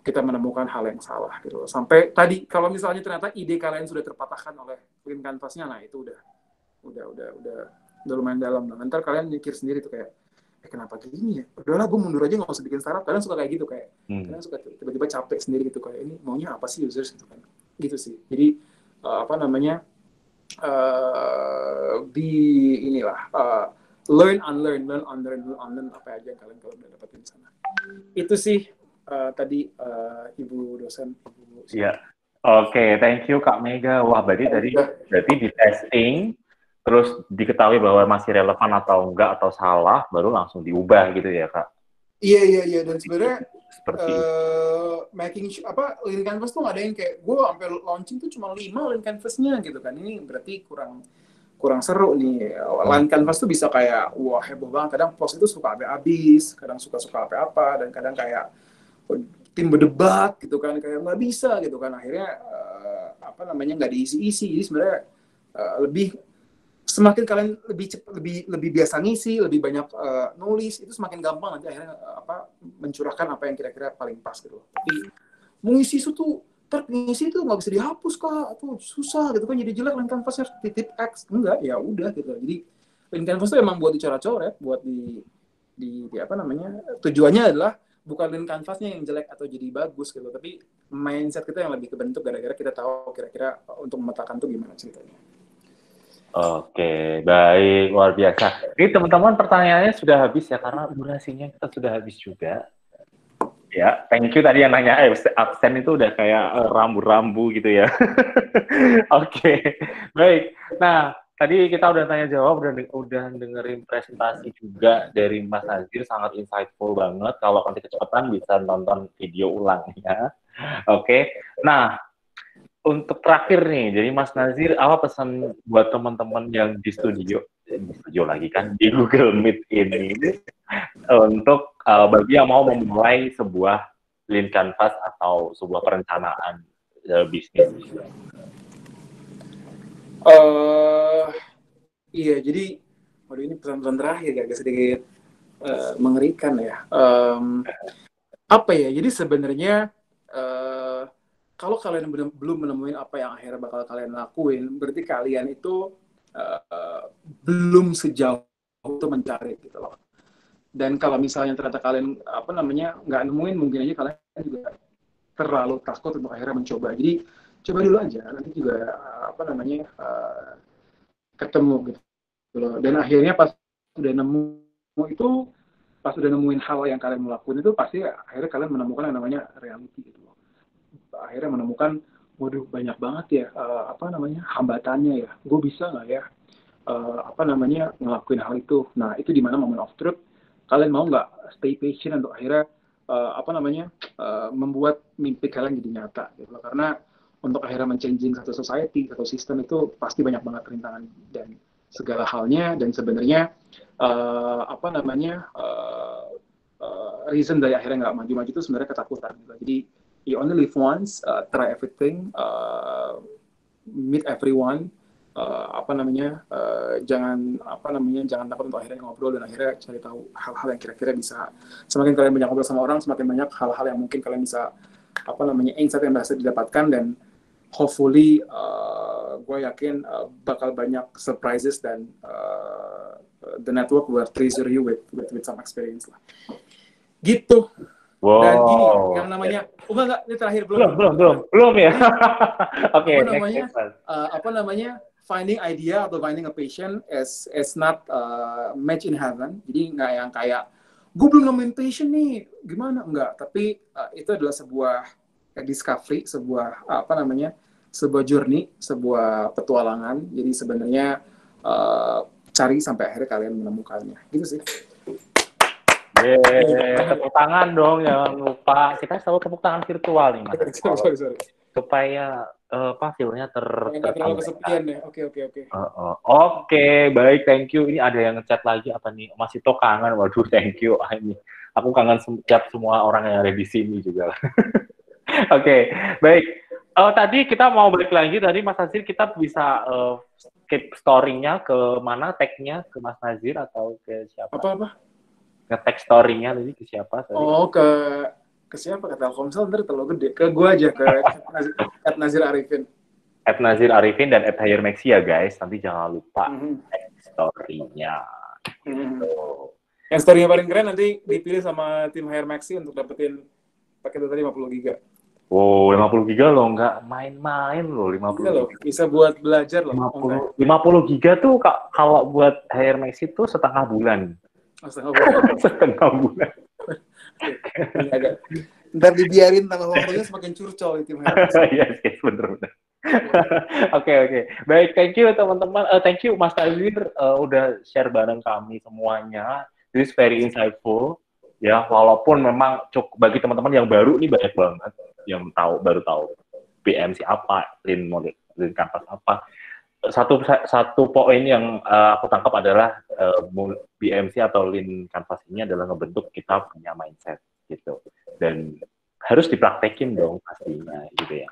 kita menemukan hal yang salah gitu. Sampai tadi kalau misalnya ternyata ide kalian sudah terpatahkan oleh Lean Canvas-nya, nah itu udah lumayan dalam. Nah, ntar kalian mikir sendiri tuh kayak kenapa gini ya? Udahlah gue mundur aja nggak usah bikin startup. Kalian suka kayak gitu kayak kalian suka tiba-tiba capek sendiri gitu kayak ini maunya apa sih users gitu kan? Gitu sih. Jadi apa namanya learn unlearn apa aja yang kalian kalau udah dapetin di sana. Itu sih tadi Ibu dosen. Iya. Oke, thank you Kak Mega. Wah, berarti di testing terus diketahui bahwa masih relevan atau enggak atau salah baru langsung diubah gitu ya, Kak. Iya dan sebenarnya making Lean Canvas tuh nggak ada yang kayak gue sampai launching tuh cuma 5 Lean Canvas-nya gitu kan. Ini berarti kurang seru nih. Lean Canvas tuh bisa kayak wah heboh banget. Kadang post itu suka habis, kadang suka apa dan kadang kayak tim berdebat gitu kan kayak nggak bisa gitu kan akhirnya apa namanya nggak diisi-isi. Jadi sebenarnya semakin kalian lebih biasa ngisi, lebih banyak nulis, itu semakin gampang nanti akhirnya mencurahkan apa yang kira-kira paling pas gitu. Tapi mengisi itu tuh terngisi itu nggak bisa dihapus kak, atau susah gitu kan jadi jelek. Lean Canvas harus titip X enggak ya udah gitu. Jadi Lean Canvas itu emang buat dicoret-coret, buat di apa namanya tujuannya adalah bukan Lean Canvasnya yang jelek atau jadi bagus gitu, tapi mindset kita yang lebih kebentuk gara-gara kita tahu kira-kira untuk memetakan tuh gimana ceritanya. Oke, baik, luar biasa. Ini teman-teman pertanyaannya sudah habis ya, karena durasinya kita sudah habis juga. Ya, thank you tadi yang nanya, absen itu udah kayak rambu-rambu gitu ya. Oke, baik. Nah, tadi kita udah tanya jawab, udah dengerin presentasi juga dari Mas Nazir, sangat insightful banget. Kalau nanti kecepatan bisa nonton video ulangnya. Oke, nah, untuk terakhir nih, jadi Mas Nazir, apa pesan buat teman-teman yang di studio lagi kan, di Google Meet ini, untuk bagi yang mau memulai sebuah Lean Canvas atau sebuah perencanaan bisnis? Iya, jadi, waduh ini pesan-pesan terakhir agak sedikit mengerikan ya. Apa ya, jadi sebenarnya kalau kalian belum menemuin apa yang akhirnya bakal kalian lakuin, berarti kalian itu belum sejauh itu mencari gitu loh. Dan kalau misalnya ternyata kalian apa namanya nggak nemuin, mungkin aja kalian juga terlalu takut untuk akhirnya mencoba. Jadi coba dulu aja, nanti juga apa namanya ketemu gitu loh. Dan akhirnya pas udah nemu itu, pas udah nemuin hal yang kalian mau lakuin itu, pasti akhirnya kalian menemukan yang namanya reality gitu loh. Akhirnya menemukan, waduh banyak banget ya apa namanya hambatannya ya, gue bisa nggak ya apa namanya ngelakuin hal itu. Nah itu di mana moment of truth, kalian mau nggak stay patient untuk akhirnya membuat mimpi kalian jadi nyata gitu loh. Karena untuk akhirnya men-changing satu society, satu sistem itu pasti banyak banget rintangan dan segala halnya, dan sebenarnya reason dari akhirnya nggak maju-maju itu sebenarnya ketakutan gitu. Jadi you only live once, try everything, meet everyone, jangan takut untuk akhirnya ngobrol dan akhirnya cari tahu hal-hal yang kira-kira bisa, semakin kalian banyak ngobrol sama orang, semakin banyak hal-hal yang mungkin kalian bisa insight yang bisa didapatkan, dan hopefully gue yakin bakal banyak surprises dan the network will treasure you with some experience lah gitu. Wow. Dan gini yang namanya enggak, ini terakhir belum ya. Oke, finding idea atau finding a passion is not match in heaven. Jadi nggak yang kayak gue belum nemuin passion nih gimana, enggak, tapi itu adalah sebuah discovery, sebuah sebuah journey, sebuah petualangan. Jadi sebenarnya cari sampai akhirnya kalian menemukannya gitu sih. Tepuk tangan dong, jangan lupa. Kita selalu tepuk tangan virtual nih, Mas. Sorry. Supaya feel-nya terlalu kesepian ya. Oke. Oke, baik, thank you. Ini ada yang ngechat lagi apa nih? Masih toh kangen, waduh, thank you. Ini aku kangen chat semua orang yang ada di sini juga. Oke, baik. Tadi kita mau balik lagi, tadi Mas Nazir kita bisa skip story-nya ke mana, tag-nya ke Mas Nazir atau ke siapa? Apa? Nge-tag story-nya tadi ke siapa? Sorry. Oh, ke siapa? Ke Telkomsel, ntar terlalu gede. Ke gue aja, ke @Nazir Arifin. @Nazir Arifin dan @HayerMaxi ya guys. Nanti jangan lupa tag story-nya. Gitu. Yang story-nya paling keren nanti dipilih sama tim HayerMaxi untuk dapetin paket data 50 giga. Wow, 50 giga loh, nggak main-main loh, 50 loh, bisa buat belajar loh. 50 giga tuh kalau buat HayerMaxi tuh setengah bulan. Setengah bulan. Ntar dibiarin tanggal waktunya semakin curcol tim HayerMaxi. Yes, bener. Oke. Baik, thank you teman-teman. Thank you Mas Nazir udah share bareng kami semuanya. This is very insightful. Ya, walaupun memang cukup bagi teman-teman yang baru nih banyak banget yang baru tahu BMC apa, Lean Canvas apa. Satu poin yang aku tangkap adalah BMC atau Lean Canvas ini adalah ngebentuk kita punya mindset gitu, dan harus dipraktekin dong pastinya gitu ya.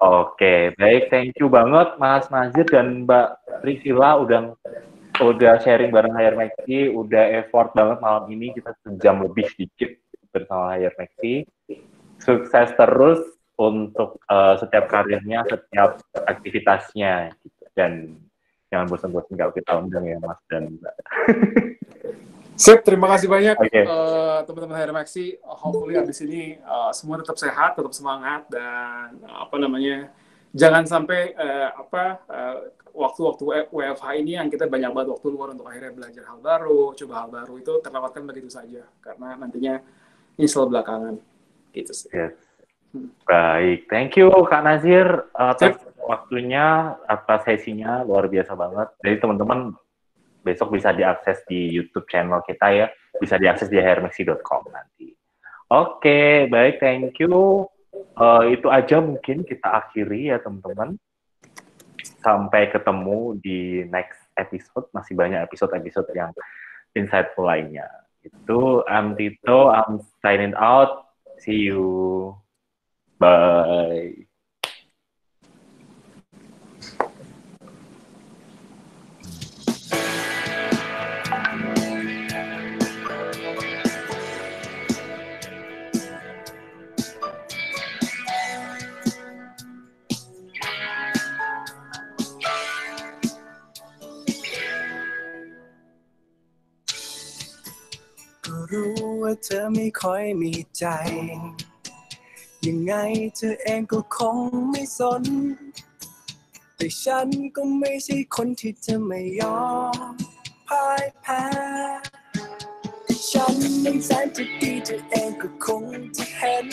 Oke, baik, thank you banget Mas Nazir dan Mbak Priscilla udah sharing bareng HayerMaxi, udah effort banget malam ini, kita sejam lebih sedikit bersama HayerMaxi. Sukses terus untuk setiap karirnya, setiap aktivitasnya gitu. Dan jangan bosan-bosan kalau kita undang ya Mas dan Mbak. Sip, terima kasih banyak teman-teman HayerMaxi. Hopefully abis ini semua tetap sehat, tetap semangat, dan jangan sampai waktu-waktu WFH ini yang kita banyak banget waktu luar untuk akhirnya belajar hal baru, coba hal baru, itu terlewatkan begitu saja karena nantinya nyesel belakangan gitu sih. Yes. Baik, thank you Kak Nazir atas waktunya, atas sesinya, luar biasa banget. Jadi teman-teman besok bisa diakses di YouTube channel kita ya, bisa diakses di hayermaxi.com nanti. Oke, baik, thank you. Itu aja mungkin kita akhiri ya teman-teman. Sampai ketemu di next episode, masih banyak episode-episode yang insightful lainnya. Itu I'm Tito, I'm signing out. See you. Bye.รู้ว่าเธอไม่ค่อยมีใจยังไงเธอเองก็คงไม่สนแต่ฉันก็ไม่ใช่คนที่จะไม่ยอมพ่ายแพ้ฉันนั้นแสนจะดีเธอเองก็คงจะเห็น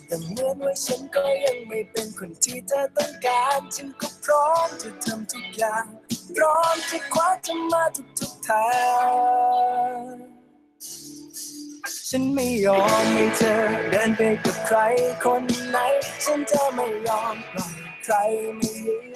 แต่เหมือนว่าฉันก็ยังไม่เป็นคนที่เธอต้องการฉันก็พร้อมจะทำทุกอย่างพร้อมจะคว้าเธอมาทุกทาง ฉันไม่ยอมให้เธอเดินไปกับใครคนไหนฉันจะไม่ยอมปล่อยใครไม่ยืน